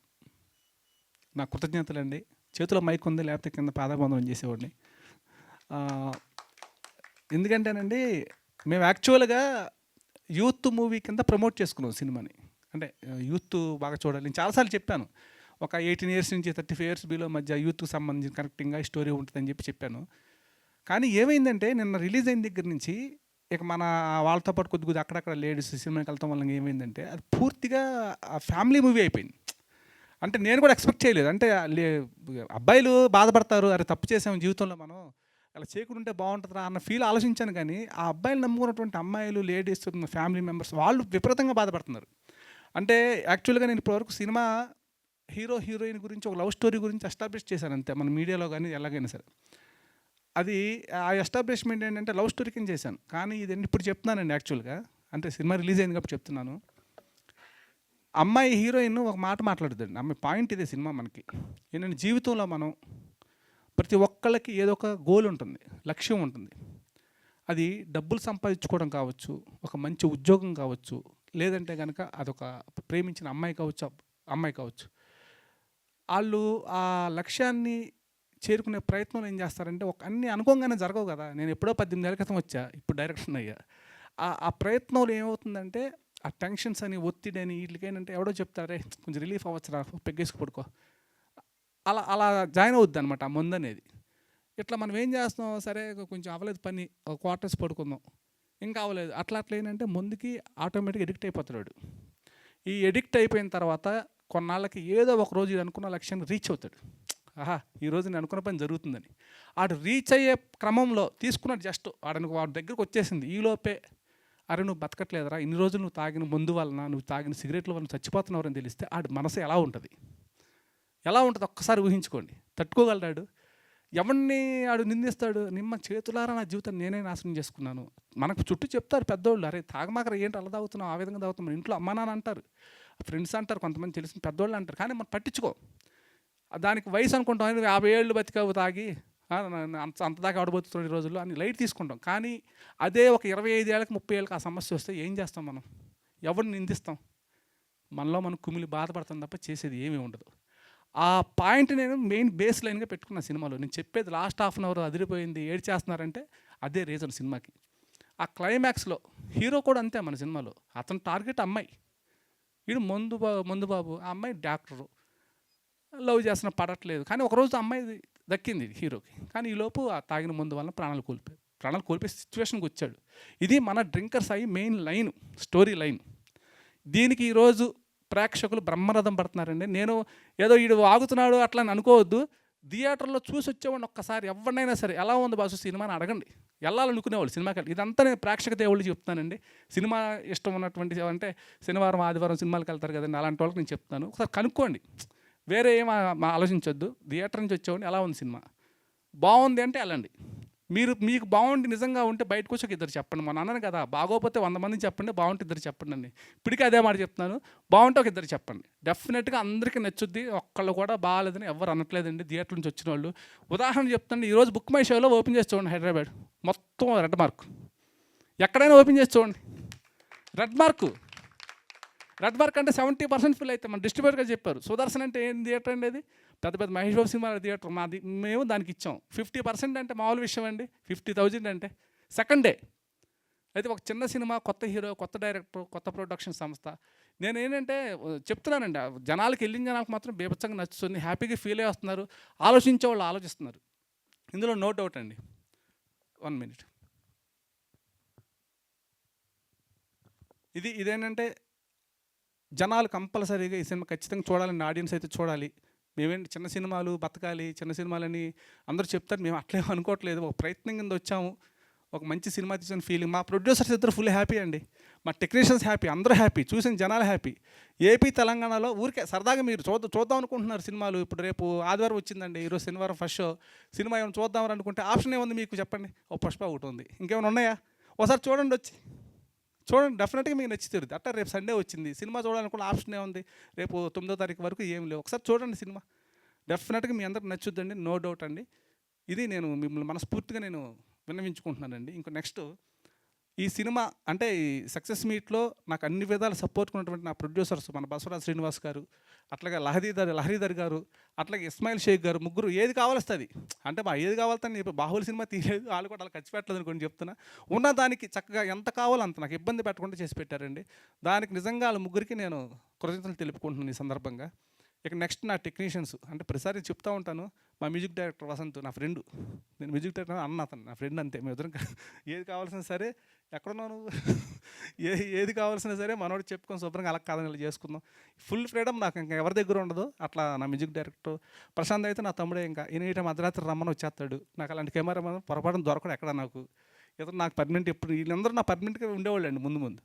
నా కృతజ్ఞతలండి. చేతిలో మైక్ ఉంది, లేకపోతే కింద పాదబంధనం చేసేవాడిని. ఎందుకంటేనండి, మేము యాక్చువల్గా యూత్ మూవీ కింద ప్రమోట్ చేసుకున్నాం సినిమాని. అంటే యూత్ బాగా చూడాలి. నేను చాలాసార్లు చెప్పాను, ఒక 18 years నుంచి 35 years బిలో మధ్య యూత్కి సంబంధించిన కనెక్టింగ్గా స్టోరీ ఉంటుందని చెప్పాను. కానీ ఏమైందంటే, నిన్న రిలీజ్ అయిన దగ్గర నుంచి ఇక మన వాళ్ళతో పాటు కొద్దిగా అక్కడక్కడ లేడీస్ సినిమాకి వెళ్తాం వల్ల ఏమైందంటే, అది పూర్తిగా ఫ్యామిలీ మూవీ అయిపోయింది. అంటే నేను కూడా ఎక్స్పెక్ట్ చేయలేదు. అంటే అబ్బాయిలు బాధపడతారు, అరే తప్పు చేసాము జీవితంలో, మనం అలా చేయకుండా ఉంటే బాగుంటుందా అన్న ఫీల్ ఆలోచించాను. కానీ ఆ అబ్బాయిలు నమ్ముకున్నటువంటి అమ్మాయిలు, లేడీస్, ఫ్యామిలీ మెంబర్స్ వాళ్ళు విపరీతంగా బాధపడుతున్నారు. అంటే యాక్చువల్గా నేను ఇప్పటివరకు సినిమా హీరో హీరోయిన్ గురించి ఒక లవ్ స్టోరీ గురించి ఎస్టాబ్లిష్ చేశాను అంతే, మన మీడియాలో కానీ ఎలాగైనా సరే. అది ఆ ఎస్టాబ్లిష్మెంట్ ఏంటంటే లవ్ స్టోరీ కింద చేశాను. కానీ ఇది ఇప్పుడు చెప్తున్నానండి యాక్చువల్గా, అంటే సినిమా రిలీజ్ అయింది కాబట్టి చెప్తున్నాను. అమ్మాయి హీరోయిన్ ఒక మాట మాట్లాడుతుంది, అమ్మాయి పాయింట్ ఇదే సినిమా మనకి ఏంటంటే, జీవితంలో మనం ప్రతి ఒక్కళ్ళకి ఏదో ఒక గోల్ ఉంటుంది, లక్ష్యం ఉంటుంది. అది డబ్బులు సంపాదించుకోవడం కావచ్చు, ఒక మంచి ఉద్యోగం కావచ్చు, లేదంటే కనుక అదొక ప్రేమించిన అమ్మాయి కావచ్చు. వాళ్ళు ఆ లక్ష్యాన్ని చేరుకునే ప్రయత్నం ఏం చేస్తారంటే, అన్నీ అనుకోగానే జరగవు కదా. నేను ఎప్పుడో 18 ఏళ్ళ క్రితం వచ్చా, ఇప్పుడు డైరెక్షన్ అయ్యా. ఆ ప్రయత్నంలో ఏమవుతుందంటే, ఆ టెన్షన్స్ అని, ఒత్తిడి అని, వీటికేంటంటే ఎవడో చెప్తారే కొంచెం రిలీఫ్ అవ్వచ్చురా, పెగ్గేసుకు పడుకో, అలా జాయిన్ అవుద్ది అనమాట ఆ మందు అనేది. ఇట్లా మనం ఏం చేస్తాం, సరే కొంచెం అవ్వలేదు పని, ఒక క్వార్టర్స్ పడుకుందాం, ఇంకా అవ్వలేదు, అట్లా ఏంటంటే ముందుకి ఆటోమేటిక్గా ఎడిక్ట్ అయిపోతాడు. ఈ ఎడిక్ట్ అయిపోయిన తర్వాత కొన్నాళ్ళకి ఏదో ఒక రోజు ఇది అనుకున్న లక్ష్యాన్ని రీచ్ అవుతాడు. ఈరోజు నేను అనుకున్న పని జరుగుతుందని ఆడు రీచ్ అయ్యే క్రమంలో తీసుకున్నాడు, జస్ట్ వాడి దగ్గరకు వచ్చేసింది. ఈలోపే అరే నువ్వు బతకట్లేదురా, ఇన్ని రోజులు నువ్వు తాగిన మందు వలన, నువ్వు తాగిన సిగరెట్ల వలన చచ్చిపోతున్నావు తెలిస్తే ఆడి మనసు ఎలా ఉంటుంది ఒక్కసారి ఊహించుకోండి. తట్టుకోగలడాడు? ఎవరిని ఆడు నిందిస్తాడు? నిమ్మ చేతులారా నా జీవితాన్ని నేనే నాశనం చేసుకున్నాను. మనకు చుట్టూ చెప్తారు పెద్దోళ్ళు, అరే తాగమాకరా, ఏంటి అలా తాగుతున్నావు, ఆ విధంగా తాగుతున్నాం. ఇంట్లో అమ్మా నాన్న అంటారు, ఫ్రెండ్స్ అంటారు, కొంతమంది తెలిసిన పెద్దోళ్ళు అంటారు. కానీ మనం పట్టించుకో. దానికి వయసు అనుకుంటాం, 50 ఏళ్ళు బతికావు తాగి, అంత దాకా ఆడబోతున్నాడు ఈ రోజుల్లో అని లైట్ తీసుకుంటాం. కానీ అదే ఒక 25 ఏళ్ళకి 30 ఏళ్ళకి ఆ సమస్య వస్తే ఏం చేస్తాం మనం? ఎవరిని నిందిస్తాం? మనలో మనం కుమిలి బాధపడతాం తప్ప చేసేది ఏమీ ఉండదు. ఆ పాయింట్ నేను మెయిన్ బేస్ లైన్గా పెట్టుకున్న సినిమాలో. నేను చెప్పేది లాస్ట్ హాఫ్ అన్ అవర్ అదిరిపోయింది, ఏడ్చేస్తున్నారంటే అదే రీజన్ సినిమాకి. ఆ క్లైమాక్స్లో హీరో కూడా అంతే మన సినిమాలో. అతని టార్గెట్ అమ్మాయి, వీడు మందు బాబు, ఆ అమ్మాయి డాక్టరు, లవ్ చేస్తున్న పడట్లేదు. కానీ ఒకరోజు అమ్మాయి దక్కింది హీరోకి. కానీ ఈలోపు ఆ తాగిన మందు వల్ల ప్రాణాలు కోల్పోయే సిచ్యువేషన్కి వచ్చాడు. ఇది మన drinker Sai main line, story line. దీనికి ఈరోజు ప్రేక్షకులు బ్రహ్మరథం పడుతున్నారండి. నేను ఏదో వీడు ఆగుతున్నాడు అట్లా అని అనుకోవద్దు. థియేటర్లో చూసి వచ్చేవాడిని ఒక్కసారి ఎవరినైనా సరే ఎలా ఉంది బాసు సినిమా అని అడగండి. వెళ్ళాలనుకునేవాళ్ళు సినిమాకి వెళ్ళి. ఇదంతా నేను ప్రేక్షక దేవుళ్ళు చెప్తానండి. సినిమా ఇష్టం ఉన్నటువంటి అంటే శనివారం ఆదివారం సినిమాలకు వెళ్తారు కదండి, అలాంటి వాళ్ళకి నేను చెప్తాను. ఒకసారి కనుక్కోండి, వేరే ఏం ఆలోచించొద్దు. థియేటర్ నుంచి వచ్చేవాడిని ఎలా ఉంది సినిమా, బాగుంది అంటే వెళ్ళండి. మీకు బాగుండి నిజంగా ఉంటే బయటకు వచ్చి ఒక ఇద్దరు చెప్పండి. మా నాన్నని కదా, బాగోపోతే 100 మందిని చెప్పండి, బాగుంటే ఇద్దరు చెప్పండి అండి. ఇప్పటికీ అదే మాట చెప్తున్నాను, బాగుంటే ఒక ఇద్దరు చెప్పండి. డెఫినెట్గా అందరికీ నచ్చుద్ది. ఒక్కళ్ళు కూడా బాగాలేదని ఎవరు అనట్లేదండి థియేటర్ నుంచి వచ్చిన వాళ్ళు. ఉదాహరణ చెప్తాను, ఈరోజు బుక్ మై షోలో ఓపెన్ చేసి చూడండి, హైదరాబాద్ మొత్తం రెడ్ మార్క్. ఎక్కడైనా ఓపెన్ చేసి చూడండి, రెడ్ మార్క్ అంటే 70% ఫిల్ అయితే మన డిస్ట్రిబ్యూటర్గా చెప్పారు. సుదర్శన్ అంటే ఏం థియేటర్ అండి, అది పెద్ద మహేష్ బాబు సినిమా థియేటర్. మేము దానికి ఇచ్చాం. 50% అంటే మామూలు విషయం అండి. 50,000 అంటే సెకండ్ డే. అయితే ఒక చిన్న సినిమా, కొత్త హీరో, కొత్త డైరెక్టర్, కొత్త ప్రొడక్షన్ సంస్థ. నేను ఏంటంటే చెప్తున్నానండి, జనాలకి వెళ్ళిన జనాలకు మాత్రం బీభత్సంగా నచ్చుతుంది, హ్యాపీగా ఫీల్ అయ్యి వస్తున్నారు, ఆలోచించే వాళ్ళు ఆలోచిస్తున్నారు. ఇందులో నో డౌట్ అండి. 1 minute. ఇదేంటంటే జనాలు కంపల్సరీగా ఈ సినిమా ఖచ్చితంగా చూడాలని, ఆడియన్స్ అయితే చూడాలి. మేమేంటి చిన్న సినిమాలు బతకాలి, చిన్న సినిమాలని అందరూ చెప్తారు, మేము అట్లే అనుకోవట్లేదు. ఒక ప్రయత్నం కింద వచ్చాము, ఒక మంచి సినిమా తీసిన ఫీలింగ్. మా ప్రొడ్యూసర్స్ ఇద్దరు ఫుల్ హ్యాపీ అండి, మా టెక్నీషియన్స్ హ్యాపీ, అందరూ హ్యాపీ, చూసిన జనాలు హ్యాపీ. ఏపీ తెలంగాణలో ఊరికే సరదాగా మీరు చూద్దాం అనుకుంటున్నారు సినిమాలు. ఇప్పుడు రేపు ఆదివారం వచ్చిందండి, ఈరోజు శనివారం ఫస్ట్ షో. సినిమా ఏమైనా చూద్దామని అనుకుంటే ఆప్షన్ ఏముంది మీకు చెప్పండి? ఓ పుష్ప ఒకటి ఉంది, ఇంకేమైనా ఉన్నాయా? ఒకసారి చూడండి, చూడండి, డెఫినెట్గా మీకు నచ్చి తీరుతుంది. అట్లా రేపు సండే వచ్చింది, సినిమా చూడాలనుకున్న ఆప్షన్ ఏముంది? రేపు 9వ తారీఖు వరకు ఏం లేవు. ఒకసారి చూడండి సినిమా, డెఫినెట్గా మీ అందరికి నచ్చుద్దండి, నో డౌట్ అండి. ఇది నేను మిమ్మల్ని మనస్ఫూర్తిగా నేను విన్నవించుకుంటున్నానండి. ఇంకో నెక్స్ట్ ఈ సినిమా అంటే ఈ సక్సెస్ మీట్లో నాకు అన్ని విధాలు సపోర్ట్ ఉన్నటువంటి నా ప్రొడ్యూసర్స్, మన బసవరాజ్ శ్రీనివాస్ గారు, అట్లాగే లహరీధర్ గారు, అట్లాగే ఇస్మాయిల్ షేక్ గారు, ముగ్గురు ఏది కావాల్స్తుంది అంటే ఏది కావాలని ఇప్పుడు బాహుబలి సినిమా తీయలేదు, వాళ్ళు కూడా అలా ఖర్చు పెట్టలేదు అనుకోని చెప్తున్నా. ఉన్న దానికి చక్కగా ఎంత కావాలో అంత నాకు ఇబ్బంది పెట్టకుండా చేసి పెట్టారండి. దానికి నిజంగా వాళ్ళ ముగ్గురికి నేను కృతజ్ఞతలు తెలుపుకుంటున్నాను ఈ సందర్భంగా. ఇక నెక్స్ట్ నా టెక్నీషియన్స్ అంటే ప్రతిసారి చెప్తూ ఉంటాను, మా మ్యూజిక్ డైరెక్టర్ వసంత్ నా ఫ్రెండ్, నేను మ్యూజిక్ డైరెక్టర్ అన్న అతను నా ఫ్రెండ్ అంతే. మేము ఇద్దరం ఏది కావాల్సిన సరే, ఎక్కడున్నావు నువ్వు, ఏది కావాల్సినా సరే మనోడు చెప్పుకొని శుభ్రంగా అలా కాదని ఇలా చేసుకుందాం. ఫుల్ ఫ్రీడమ్ నాకు ఇంకా ఎవరి దగ్గర ఉండదు. అట్లా నా మ్యూజిక్ డైరెక్టర్ ప్రశాంత్ అయితే నా తమ్ముడే. ఇంకా ఈయన అర్ధరాత్రి రమ్మని వచ్చేస్తాడు. నాకు అలాంటి కెమెరా పొరపాటున దొరకడు ఎక్కడ నాకు. ఇతను నాకు పర్మనెంట్, ఎప్పుడు వీళ్ళందరూ నా పర్మనెంట్గా ఉండేవాళ్ళు అండి ముందు.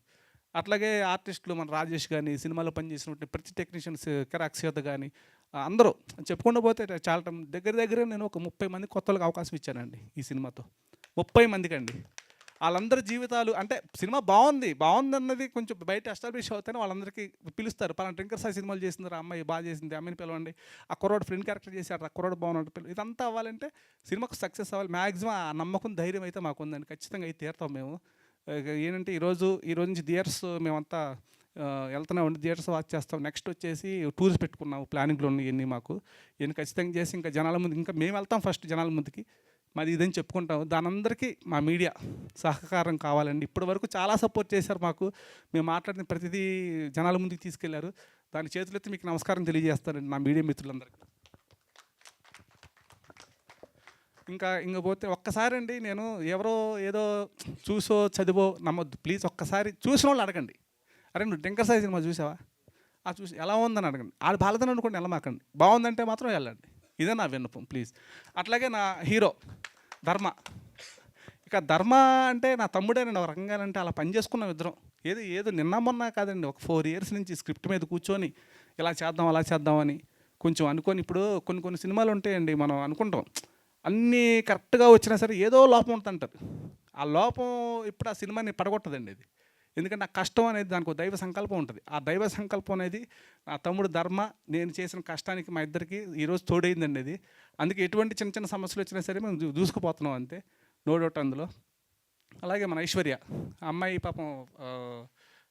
అట్లాగే ఆర్టిస్టులు మన రాజేష్ కానీ, సినిమాలో పనిచేసినటువంటి ప్రతి టెక్నీషియన్స్ అక్షయత కానీ అందరూ చెప్పుకుంటూ పోతే చాలా దగ్గర నేను ఒక 30 మంది కొత్త వాళ్ళకి అవకాశం ఇచ్చానండి ఈ సినిమాతో. 30 మందికండి. వాళ్ళందరి జీవితాలు అంటే సినిమా బాగుంది అన్నది కొంచెం బయట ఎస్టాబ్లిష్ అవుతానే వాళ్ళందరికీ పిలుస్తారు. పలానా డ్రింకర్ సాయి సినిమాలు చేసింది, అమ్మాయి బాగా చేసింది, అమ్మాయిని పిలవండి, ఆ కుర్రోడు ఫ్రెండ్ క్యారెక్టర్ చేశాడు, ఆ కుర్రోడు బాగున్నాడు, ఇదంతా అవ్వాలంటే సినిమాకు సక్సెస్ అవ్వాలి. మ్యాక్సిమం ఆ నమ్మకం, ధైర్యం అయితే మాకు ఉందండి. ఖచ్చితంగా అయితే తీరుతాం మేము. ఏంటంటే ఈరోజు నుంచి థియేటర్స్ మేమంతా వెళ్తున్నామండి, థియేటర్స్ వాచ్ చేస్తాం. నెక్స్ట్ వచ్చేసి టూర్స్ పెట్టుకున్నాము, ప్లానింగ్లో ఉన్నాయి ఇవన్నీ మాకు. ఇవన్నీ ఖచ్చితంగా చేసి ఇంకా జనాల ముందు ఇంకా మేము వెళ్తాం ఫస్ట్ జనాల ముందుకి, మాది ఇదని చెప్పుకుంటాం. దానందరికీ మా మీడియా సహకారం కావాలండి. ఇప్పటి వరకు చాలా సపోర్ట్ చేశారు మాకు. మేము మాట్లాడిన ప్రతిదీ జనాల ముందుకు తీసుకెళ్లారు. దాని చేతులెత్తి మీకు నమస్కారం తెలియజేస్తానండి నా మీడియా మిత్రులందరికీ. ఇంకా పోతే ఒక్కసారి అండి, నేను ఎవరో ఏదో చూసో చదివో నమ్మొద్దు ప్లీజ్. ఒక్కసారి చూసిన వాళ్ళు అడగండి, అరే నువ్వు డ్రింకర్ సాయి సినిమా చూసావా, చూసి ఎలా ఉందని అడగండి. ఆడు బాలదని అనుకోండి, వెళ్ళమాకండి. బాగుందంటే మాత్రం వెళ్ళండి. ఇదే నా విన్నపం ప్లీజ్. అట్లాగే నా హీరో ధర్మ, ఇక ధర్మ అంటే నా తమ్ముడేనండి ఒక రకంగా. అంటే అలా పని చేసుకున్నాం ఇద్దరం. ఏదో నిన్న మొన్న కాదండి, ఒక 4 years నుంచి స్క్రిప్ట్ మీద కూర్చొని ఇలా చేద్దాం అలా చేద్దామని కొంచెం అనుకొని. ఇప్పుడు కొన్ని సినిమాలు ఉంటాయండి, మనం అనుకుంటాం అన్నీ కరెక్ట్గా వచ్చినా సరే ఏదో లోపం ఉంటుంటారు. ఆ లోపం ఇప్పుడు ఆ సినిమాని పడగొట్టదండి అది. ఎందుకంటే ఆ కష్టం అనేది దానికి దైవ సంకల్పం ఉంటుంది. ఆ దైవ సంకల్పం అనేది నా తమ్ముడు ధర్మ నేను చేసిన కష్టానికి మా ఇద్దరికి ఈరోజు తోడైందండి అది. అందుకే ఎటువంటి చిన్న సమస్యలు వచ్చినా సరే మేము దూసుకుపోతున్నాం అంతే, నో డౌట్ అందులో. అలాగే మన ఐశ్వర్య అమ్మాయి పాపం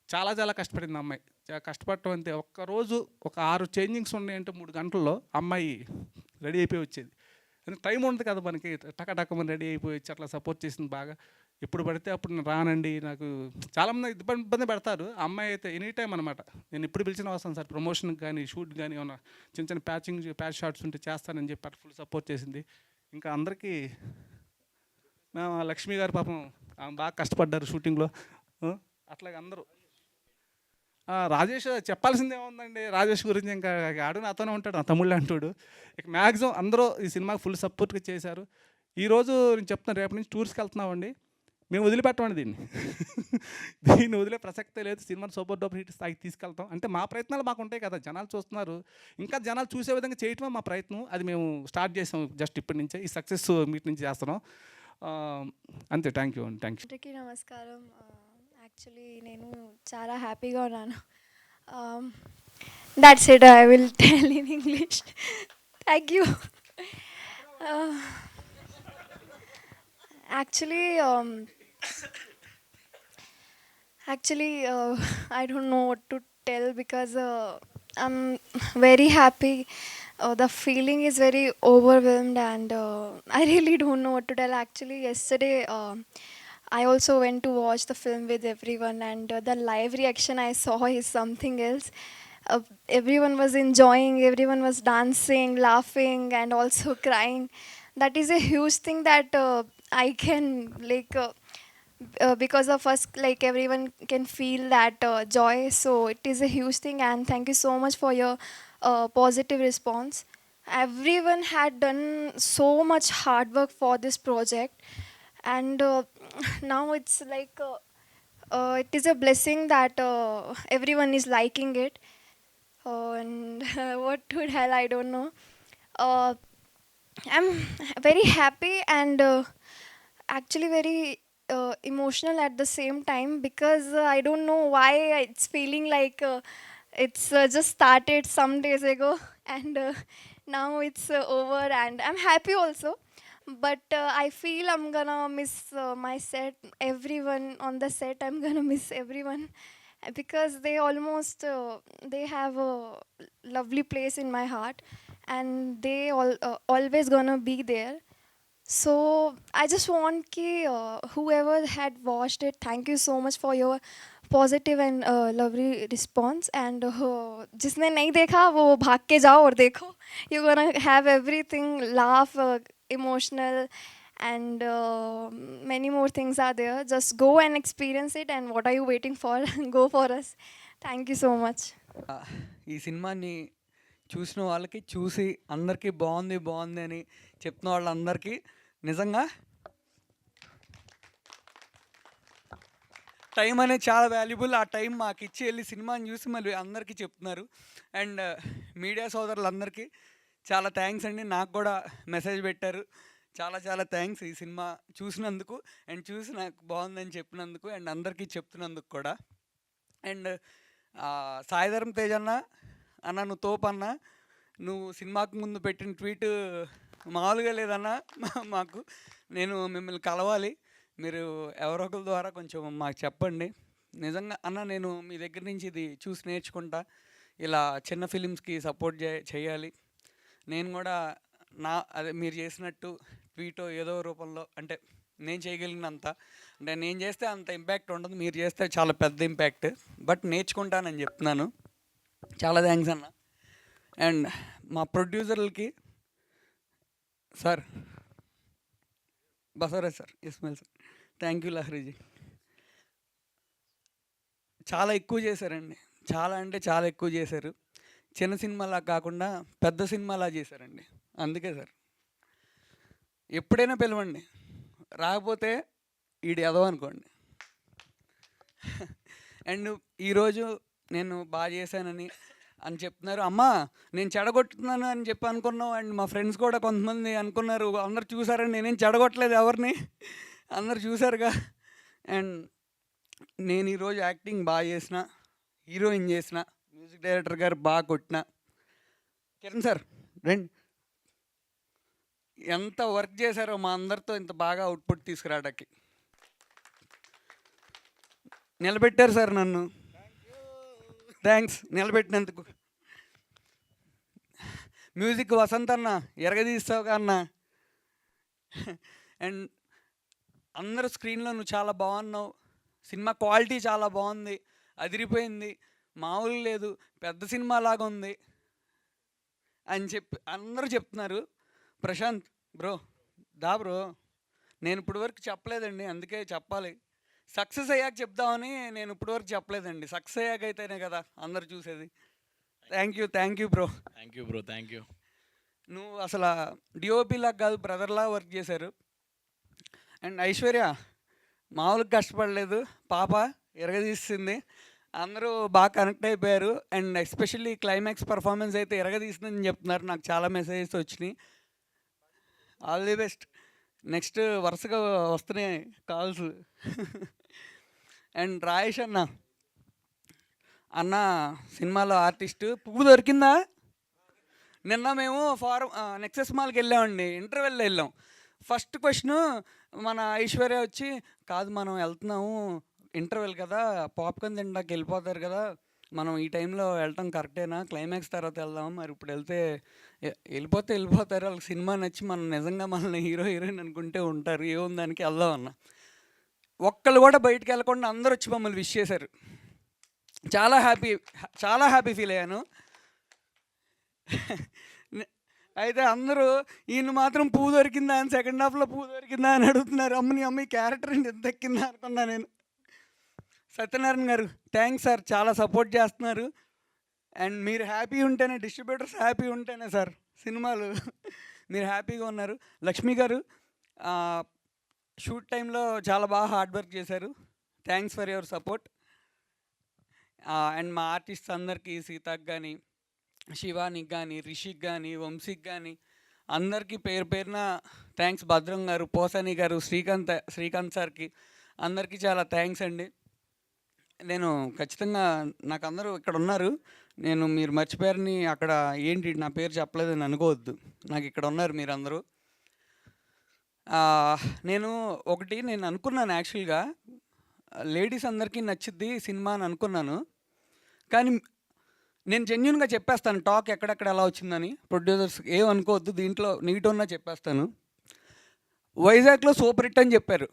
చాలా కష్టపడింది. అమ్మాయి కష్టపడటం అంతే. ఒక్కరోజు ఒక 6 చేంజింగ్స్ ఉన్నాయంటే 3 గంటల్లో అమ్మాయి రెడీ అయిపోయి వచ్చేది. టైం ఉండదు కదా మనకి, టకటకమని రెడీ అయిపోయి వచ్చి అట్లా సపోర్ట్ చేసింది బాగా. ఎప్పుడు పడితే అప్పుడు నేను రానండి, నాకు చాలామంది ఇబ్బంది పెడతారు. ఆ అమ్మాయి అయితే ఎనీ టైం అనమాట, నేను ఎప్పుడు పిలిచిన వస్తాను సార్, ప్రమోషన్కి కానీ షూట్ కానీ ఏమన్నా చిన్న ప్యాచ్ షాట్స్ ఉంటే చేస్తానని చెప్పి అట్లా ఫుల్ సపోర్ట్ చేసింది. ఇంకా అందరికీ లక్ష్మి గారు పాపం బాగా కష్టపడ్డారు షూటింగ్లో. అట్లాగే అందరూ రాజేష్ చెప్పాల్సిందే ఉందండి. రాజేష్ గురించి ఇంకా ఆడు నాతోనే ఉంటాడు, నా తమ్ముళ్ళు అంటాడు. ఇక మ్యాక్సిమం అందరూ ఈ సినిమాకి ఫుల్ సపోర్ట్గా చేశారు. ఈరోజు నేను చెప్తున్నాను, రేపటి నుంచి టూర్స్కి వెళ్తున్నామండి. మేము వదిలిపెట్టమండి దీన్ని వదిలే ప్రసక్తే లేదు. సినిమాని సూపర్ డూపర్ హిట్ స్థాయికి తీసుకెళ్తాం. అంటే మా ప్రయత్నాలు మాకు ఉంటాయి కదా, జనాలు చూస్తున్నారు, ఇంకా జనాలు చూసే విధంగా చేయటమే మా ప్రయత్నం. అది మేము స్టార్ట్ చేసాం జస్ట్ ఇప్పటి నుంచే, ఈ సక్సెస్ మీట్ నుంచి చేస్తున్నాం అంతే. Thank you. అందరికీ నమస్కారం. యాక్చువల్లీ నేను చాలా హ్యాపీగా ఉన్నాను. That's it, I will tell in English. Thank you. Actually, I don't know what to tell because I'm very happy. The feeling is very overwhelmed and I really don't know what to tell. Actually, yesterday I also went to watch the film with everyone and the live reaction I saw is something else. Everyone was enjoying, everyone was dancing, laughing and also crying. That is a huge thing that I can because of us, everyone can feel that joy. So it is a huge thing and thank you so much for your positive response. Everyone had done so much hard work for this project and now it's it is a blessing that everyone is liking it. And what to tell, I don't know. I'm very happy and actually very emotional at the same time because I don't know why it's feeling like it's just started some days ago and now it's over and I'm happy also. But I feel I'm gonna miss my set, everyone on the set. I'm gonna miss everyone because they almost they have a lovely place in my heart and they always gonna be there. So I just want whoever had watched it, thank you so much for your positive and lovely response. And जिसने नहीं देखा वो भाग के जाओ और देखो. You're gonna have everything, laugh, emotional and many more things are there. Just go and experience it and what are you waiting for? Go for us. Thank you so much. ఈ సినిమాని చూసిన వాళ్ళకి, చూసి అందరికీ బాగుంది అని చెప్తున్న వాళ్ళందరికీ నిజంగా టైం అనేది చాలా వాల్యుబుల్. ఆ టైం మాకు ఇచ్చి వెళ్ళి సినిమాని చూసి మళ్ళీ అందరికీ చెప్తున్నారు. అండ్ మీడియా సోదరులందరికీ చాలా థ్యాంక్స్ అండి. నాకు కూడా మెసేజ్ పెట్టారు. చాలా చాలా థ్యాంక్స్ ఈ సినిమా చూసినందుకు అండ్ చూసి నాకు బాగుందని చెప్పినందుకు అండ్ అందరికీ చెప్తున్నందుకు కూడా. అండ్ సాయిధరం తేజ్ అన్న, నువ్వు తోపన్న, నువ్వు సినిమాకు ముందు పెట్టిన ట్వీట్ మామూలుగా లేదన్నా. మాకు నేను మిమ్మల్ని కలవాలి, మీరు ఎవరో ఒకరి ద్వారా కొంచెం మాకు చెప్పండి. నిజంగా అన్న నేను మీ దగ్గర నుంచి ఇది చూసి నేర్చుకుంటా, ఇలా చిన్న ఫిలిమ్స్కి సపోర్ట్ చేయాలి. నేను కూడా అదే మీరు చేసినట్టు ట్వీటో ఏదో రూపంలో, అంటే నేను చేయగలిగినంత, అంటే నేను చేస్తే అంత ఇంపాక్ట్ ఉండదు, మీరు చేస్తే చాలా పెద్ద ఇంపాక్ట్, బట్ నేర్చుకుంటానని చెప్తున్నాను. చాలా థ్యాంక్స్ అన్న. అండ్ మా ప్రొడ్యూసర్లకి sir, Basavaraj sir, Ismail sir, thank you. Lahari ji చాలా ఎక్కువ చేశారండి, చాలా అంటే చాలా ఎక్కువ చేశారు. చిన్న సినిమాలా కాకుండా పెద్ద సినిమాలా చేశారండి. అందుకే సార్ ఎప్పుడైనా పిలవండి, రాకపోతే ఈడు ఎదవ అనుకోండి. అండ్ ఈరోజు నేను బాగా చేశానని చెప్తున్నారు. అమ్మా నేను చెడగొట్టుతున్నాను అని చెప్పి అనుకున్నాం. అండ్ మా ఫ్రెండ్స్ కూడా కొంతమంది అనుకున్నారు, అందరు చూసారని. నేనేం చెడగొట్టలేదు ఎవరిని, అందరు చూసారుగా. అండ్ నేను ఈరోజు యాక్టింగ్ బాగా చేసిన, హీరోయిన్ చేసిన, మ్యూజిక్ డైరెక్టర్ గారు బాగా కొట్టిన. కిరణ్ సార్ రండి, ఎంత వర్క్ చేశారో మా అందరితో ఇంత బాగా అవుట్పుట్ తీసుకురావడానికి. నిలబెట్టారు సార్ నన్ను, థ్యాంక్స్ నిలబెట్టినందుకు. మ్యూజిక్ వసంత్ అన్న, ఎరగదీస్తావుగా అన్న. అండ్ అందరూ స్క్రీన్లో నువ్వు చాలా బాగున్నావు, సినిమా క్వాలిటీ చాలా బాగుంది, అదిరిపోయింది, మామూలు లేదు, పెద్ద సినిమా లాగా ఉంది అని చెప్పి అందరూ చెప్తున్నారు. ప్రశాంత్ బ్రో, బ్రో నేను ఇప్పుడు వరకు చెప్పలేదండి, అందుకే చెప్పాలి. సక్సెస్ అయ్యాక చెప్దామని నేను ఇప్పుడు వరకు చెప్పలేదండి. సక్సెస్ అయ్యాక అయితేనే కదా అందరు చూసేది. Thank you bro. Thank you. నువ్వు అసలు డిఓపిలాగా కాదు, బ్రదర్లా వర్క్ చేశారు. అండ్ ఐశ్వర్య మామూలుగా కష్టపడలేదు, పాప ఎరగదీస్తుంది, అందరూ బాగా కనెక్ట్ అయిపోయారు. అండ్ ఎస్పెషల్లీ క్లైమాక్స్ పర్ఫార్మెన్స్ అయితే ఎరగదీస్తుందని చెప్తున్నారు, నాకు చాలా మెసేజెస్ వచ్చినాయి. All the best. నెక్స్ట్ వరుసగా వస్తున్నాయి కాల్స్. అండ్ రాయేష్ అన్న సినిమాలో ఆర్టిస్టు పువ్వు దొరికిందా? నిన్న మేము నెక్సెస్ మాల్కి వెళ్ళామండి, ఇంటర్వెల్లో వెళ్ళాం. ఫస్ట్ క్వశ్చను మన ఐశ్వర్య వచ్చి, కాదు మనం వెళ్తున్నాము ఇంటర్వెల్ కదా, పాప్కార్న్ తినడానికి వెళ్ళిపోతారు కదా, మనం ఈ టైంలో వెళ్ళటం కరెక్టేనా, క్లైమాక్స్ తర్వాత వెళ్దాము, మరి ఇప్పుడు వెళ్తే వెళ్ళిపోతారు, వాళ్ళకి సినిమా నచ్చి మనం నిజంగా మనల్ని హీరోయిన్ అనుకుంటే ఉంటారు, ఏముంది దానికి వెళ్దామన్నా. ఒక్కళ్ళు కూడా బయటికి వెళ్ళకుండా అందరూ వచ్చి మమ్మల్ని విష్ చేశారు. చాలా హ్యాపీ ఫీల్ అయ్యాను. అయితే అందరూ ఈయన మాత్రం పువ్వు దొరికిందా అని, సెకండ్ హాఫ్లో పువ్వు దొరికిందా అని అడుగుతున్నారు. అమ్మని క్యారెక్టర్ ఎంత ఎక్కిందా అనుకున్నా నేను. సత్యనారాయణ గారు థ్యాంక్స్ సార్, చాలా సపోర్ట్ చేస్తున్నారు. అండ్ మీరు హ్యాపీ ఉంటేనే, డిస్ట్రిబ్యూటర్స్ హ్యాపీ ఉంటేనే సార్ సినిమాలు, మీరు హ్యాపీగా ఉన్నారు. లక్ష్మి గారు షూట్ టైంలో చాలా బాగా హార్డ్ వర్క్ చేశారు, thanks for your support. And మా ఆర్టిస్ట్స్ అందరికీ, సీతాకి కానీ, శివానికి కానీ, రిషిక్ కానీ, వంశీకి కానీ అందరికీ పేరు పేరున థ్యాంక్స్. భద్రం గారు, పోసాని గారు, శ్రీకాంత్ సార్కి అందరికీ చాలా థ్యాంక్స్ అండి. నేను ఖచ్చితంగా, నాకు అందరూ ఇక్కడ ఉన్నారు, నేను మీరు మర్చిపోయారని అక్కడ ఏంటి నా పేరు చెప్పలేదని అనుకోవద్దు, నాకు ఇక్కడ ఉన్నారు మీరందరూ. నేను అనుకున్నాను యాక్చువల్గా లేడీస్ అందరికీ నచ్చిద్ది సినిమా అని అనుకున్నాను, కానీ నేను జెన్యున్గా చెప్పేస్తాను టాక్ ఎక్కడెక్కడ ఎలా వచ్చిందని. ప్రొడ్యూసర్స్ ఏమనుకోవద్దు, దీంట్లో నెగిటివ్ ఉన్నా చెప్పేస్తాను. వైజాగ్లో సూపర్ హిట్ అని చెప్పారు,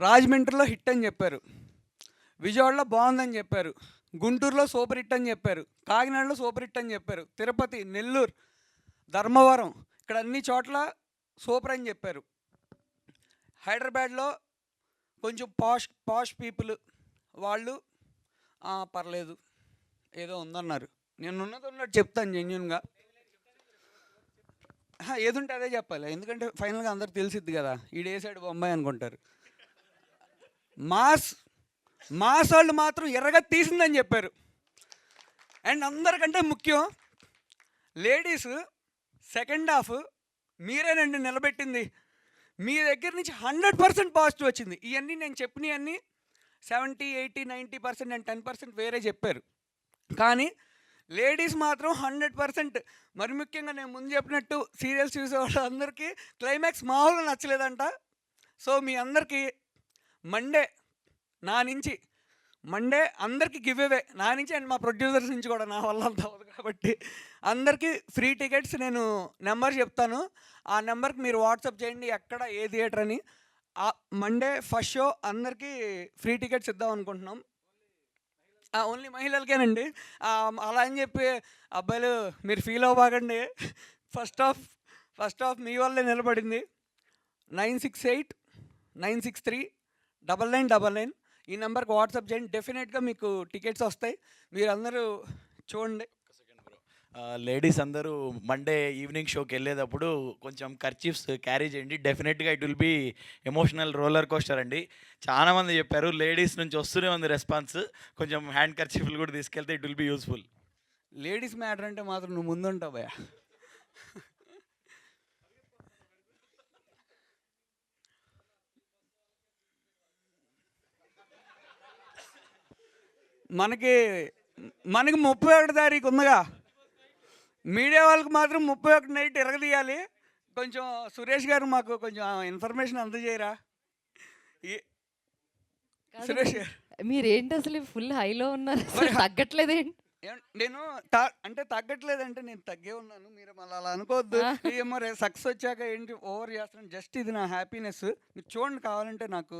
రాజమండ్రిలో హిట్ అని చెప్పారు, విజయవాడలో బాగుందని చెప్పారు, గుంటూరులో సూపర్ హిట్ అని చెప్పారు, కాకినాడలో సూపర్ హిట్ అని చెప్పారు, తిరుపతి, నెల్లూరు, ధర్మవరం, ఇక్కడ అన్ని చోట్ల సూపర్ అని చెప్పారు. హైదరాబాద్లో కొంచెం పాష్ పీపుల్ వాళ్ళు పర్లేదు ఏదో ఉందన్నారు. నేను ఉన్నట్టు చెప్తాను జెన్యున్గా, ఏదుంటే అదే చెప్పాలి, ఎందుకంటే ఫైనల్గా అందరికి తెలిసిద్ది కదా, ఈడేసాడు బొంబాయి అనుకుంటారు. మాస్ మాస్ వాళ్ళు మాత్రం ఎర్రగా తీసిందని చెప్పారు. అండ్ అందరికంటే ముఖ్యం లేడీస్ సెకండ్ హాఫ్ మీరేనండి నిలబెట్టింది. మీ దగ్గర నుంచి 100% పాజిటివ్ వచ్చింది. ఇవన్నీ నేను చెప్పినవన్నీ 70, 80, 90% అండ్ 10% వేరే చెప్పారు. కానీ లేడీస్ మాత్రం 100%. మరి ముఖ్యంగా నేను ముందు చెప్పినట్టు సీరియల్స్ చూసే వాళ్ళందరికీ క్లైమాక్స్ మామూలుగా నచ్చలేదంట. సో మీ అందరికీ మండే అందరికీ గివ్ అవే నా నుంచి అండ్ మా ప్రొడ్యూసర్స్ నుంచి కూడా, నా వల్ల అంత అవ్వదు కాబట్టి అందరికీ ఫ్రీ టికెట్స్ నేను నెంబర్ చెప్తాను. ఆ నెంబర్కి మీరు వాట్సాప్ చేయండి ఎక్కడ ఏ థియేటర్ అని. మండే ఫస్ట్ షో అందరికీ ఫ్రీ టికెట్స్ ఇద్దాం అనుకుంటున్నాం. ఓన్లీ మహిళలకేనండి. అలా అని చెప్పి అబ్బాయిలు మీరు ఫీల్ అవ్వకండి. ఫస్ట్ హాఫ్ మీ వల్లే నిలబడింది. 968-963-9999 ఈ నెంబర్కి వాట్సాప్ చేయండి. డెఫినెట్గా మీకు టికెట్స్ వస్తాయి. మీరందరూ చూడండి. లేడీస్ అందరూ మండే ఈవినింగ్ షోకి వెళ్ళేటప్పుడు కొంచెం కర్చీఫ్స్ క్యారీ చేయండి. డెఫినెట్గా it will be emotional roller coaster అండి. చాలామంది చెప్పారు, లేడీస్ నుంచి వస్తూనే ఉంది రెస్పాన్స్. కొంచెం హ్యాండ్ కర్చీఫ్లు కూడా తీసుకెళ్తే it will be useful. Ladies matter అంటే మాత్రం నువ్వు ముందుంటావు భయ్యా. మనకి 31 తారీఖు ఉందిగా. మీడియా వాళ్ళకి మాత్రం 31 నైట్ ఎరగదీయాలి. కొంచెం సురేష్ గారు మాకు కొంచెం ఇన్ఫర్మేషన్ అందజేయరా? సురేష్ గారు మీరేంటి అసలు ఫుల్ హైలో ఉన్నారు, అసలు తగ్గట్లేదేంటి? నేను అంటే తగ్గట్లేదంటే నేను తగ్గే ఉన్నాను. మీరు మళ్ళీ అలా అనుకోవద్దు. ఏమో సక్సెస్ వచ్చాక ఏంటి ఓవర్ చేస్తున్నాను. జస్ట్ ఇది నా హ్యాపీనెస్. మీరు చూడండి కావాలంటే నాకు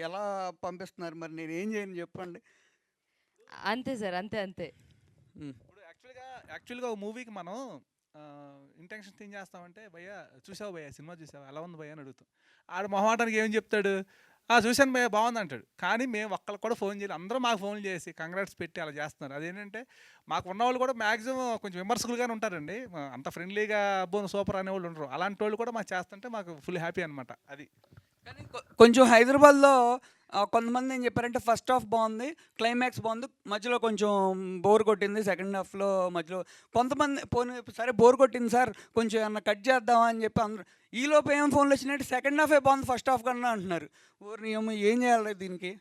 ఎలా పంపిస్తున్నారు. మరి నేను ఏం చేయను చెప్పండి. అంతే సార్, అంతే. ఇప్పుడు యాక్చువల్గా ఓ మూవీకి మనం ఇంటెన్షన్స్ ఏం చేస్తామంటే, భయ్యా చూసావు భయ్యా సినిమా చూసావు ఎలా ఉంది భయ్యా అని అడుగుతాం. ఆడు మొహమాటానికి ఏం చెప్తాడు, చూశాను భయ్యా బాగుంది అంటాడు. కానీ మేము ఒక్కళ్ళకి కూడా ఫోన్ చేయాలి, అందరూ మాకు ఫోన్ చేసి కంగ్రాట్స్ పెట్టి అలా చేస్తున్నారు. అదేంటంటే మాకు ఉన్నవాళ్ళు కూడా మ్యాక్సిమం కొంచెం విమర్శకులుగానే ఉంటారండి. అంత ఫ్రెండ్లీగా అబ్బో సూపర్ అనేవాళ్ళు ఉండరు. అలాంటి వాళ్ళు కూడా మాకు చేస్తుంటే మాకు ఫుల్ హ్యాపీ అనమాట. అది కానీ కొంచెం హైదరాబాద్లో కొంతమంది ఏం చెప్పారంటే ఫస్ట్ హాఫ్ బాగుంది, క్లైమాక్స్ బాగుంది, మధ్యలో కొంచెం బోర్ కొట్టింది సెకండ్ హాఫ్లో మధ్యలో. కొంతమంది సరే బోర్ కొట్టింది సార్ కొంచెం ఏమన్నా కట్ చేద్దామా అని చెప్పి అందరూ. ఈలోపు ఏం ఫోన్లు వచ్చినట్టు సెకండ్ హాఫే బాగుంది ఫస్ట్ హాఫ్ కన్నా అంటున్నారు. ఊరిని ఏం చేయాలి దీనికి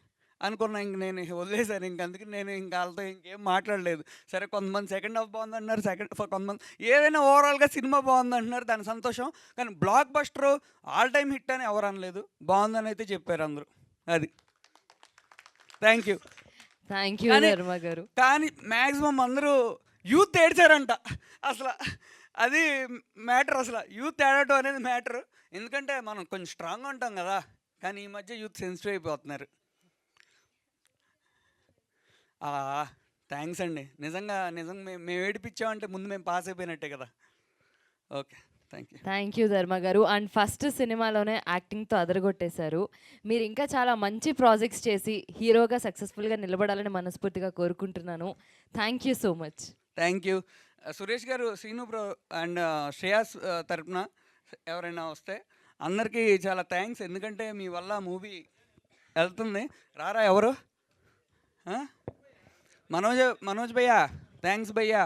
అనుకున్నా. ఇంక నేను వదిలేశాను. అందుకే నేను వాళ్ళతో ఇంకేం మాట్లాడలేదు. సరే కొంతమంది సెకండ్ హాఫ్ బాగుంది అంటున్నారు, కొంతమంది ఏదైనా ఓవరాల్గా సినిమా బాగుంది అంటున్నారు, దాని సంతోషం. కానీ block buster all time hit అని ఎవరు అనలేదు, బాగుందని అయితే చెప్పారు అందరూ. అది థ్యాంక్ యూ ధర్మ గారు. కానీ మ్యాక్సిమం అందరూ యూత్ ఏడ్చారంట. అసలు అది మ్యాటర్. అసలు యూత్ ఏడటం అనేది మ్యాటర్. ఎందుకంటే మనం కొంచెం స్ట్రాంగ్గా ఉంటాం కదా, కానీ ఈ మధ్య యూత్ సెన్సిటివ్ అయిపోతున్నారు. థ్యాంక్స్ అండి. నిజంగా మేము ఏడిపించామంటే ముందు మేము పాస్ అయిపోయినట్టే కదా. ఓకే థ్యాంక్ యూ ధర్మ గారు. అండ్ ఫస్ట్ సినిమాలోనే యాక్టింగ్తో అదరగొట్టేశారు. మీరు ఇంకా చాలా మంచి ప్రాజెక్ట్స్ చేసి హీరోగా సక్సెస్ఫుల్గా నిలబడాలని మనస్ఫూర్తిగా కోరుకుంటున్నాను. Thank you so much. Thank you Suresh గారు, శ్రీను బ్రో అండ్ శ్రేయాస్ తరపున ఎవరైనా వస్తే అందరికీ చాలా థ్యాంక్స్. ఎందుకంటే మీ వల్ల మూవీ వెళ్తుంది. రారా ఎవరు? మనోజ్ భయ్యా, థ్యాంక్స్ భయ్యా.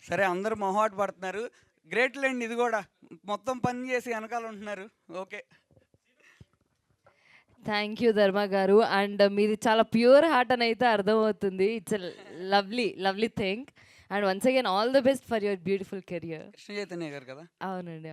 సరే అందరూ మొహాట్ పడుతున్నారు. గ్రేట్ లేండి, ఇది కూడా మొత్తం పని చేసి వెనకాల ఉంటున్నారు. ఓకే థ్యాంక్ యూ ధర్మ గారు. అండ్ మీది చాలా ప్యూర్ హార్ట్ అని అయితే అర్థమవుతుంది. It's lovely thing. And once again all the best for your beautiful career. Krishna Chaitanya గారు కదా? అవునండి.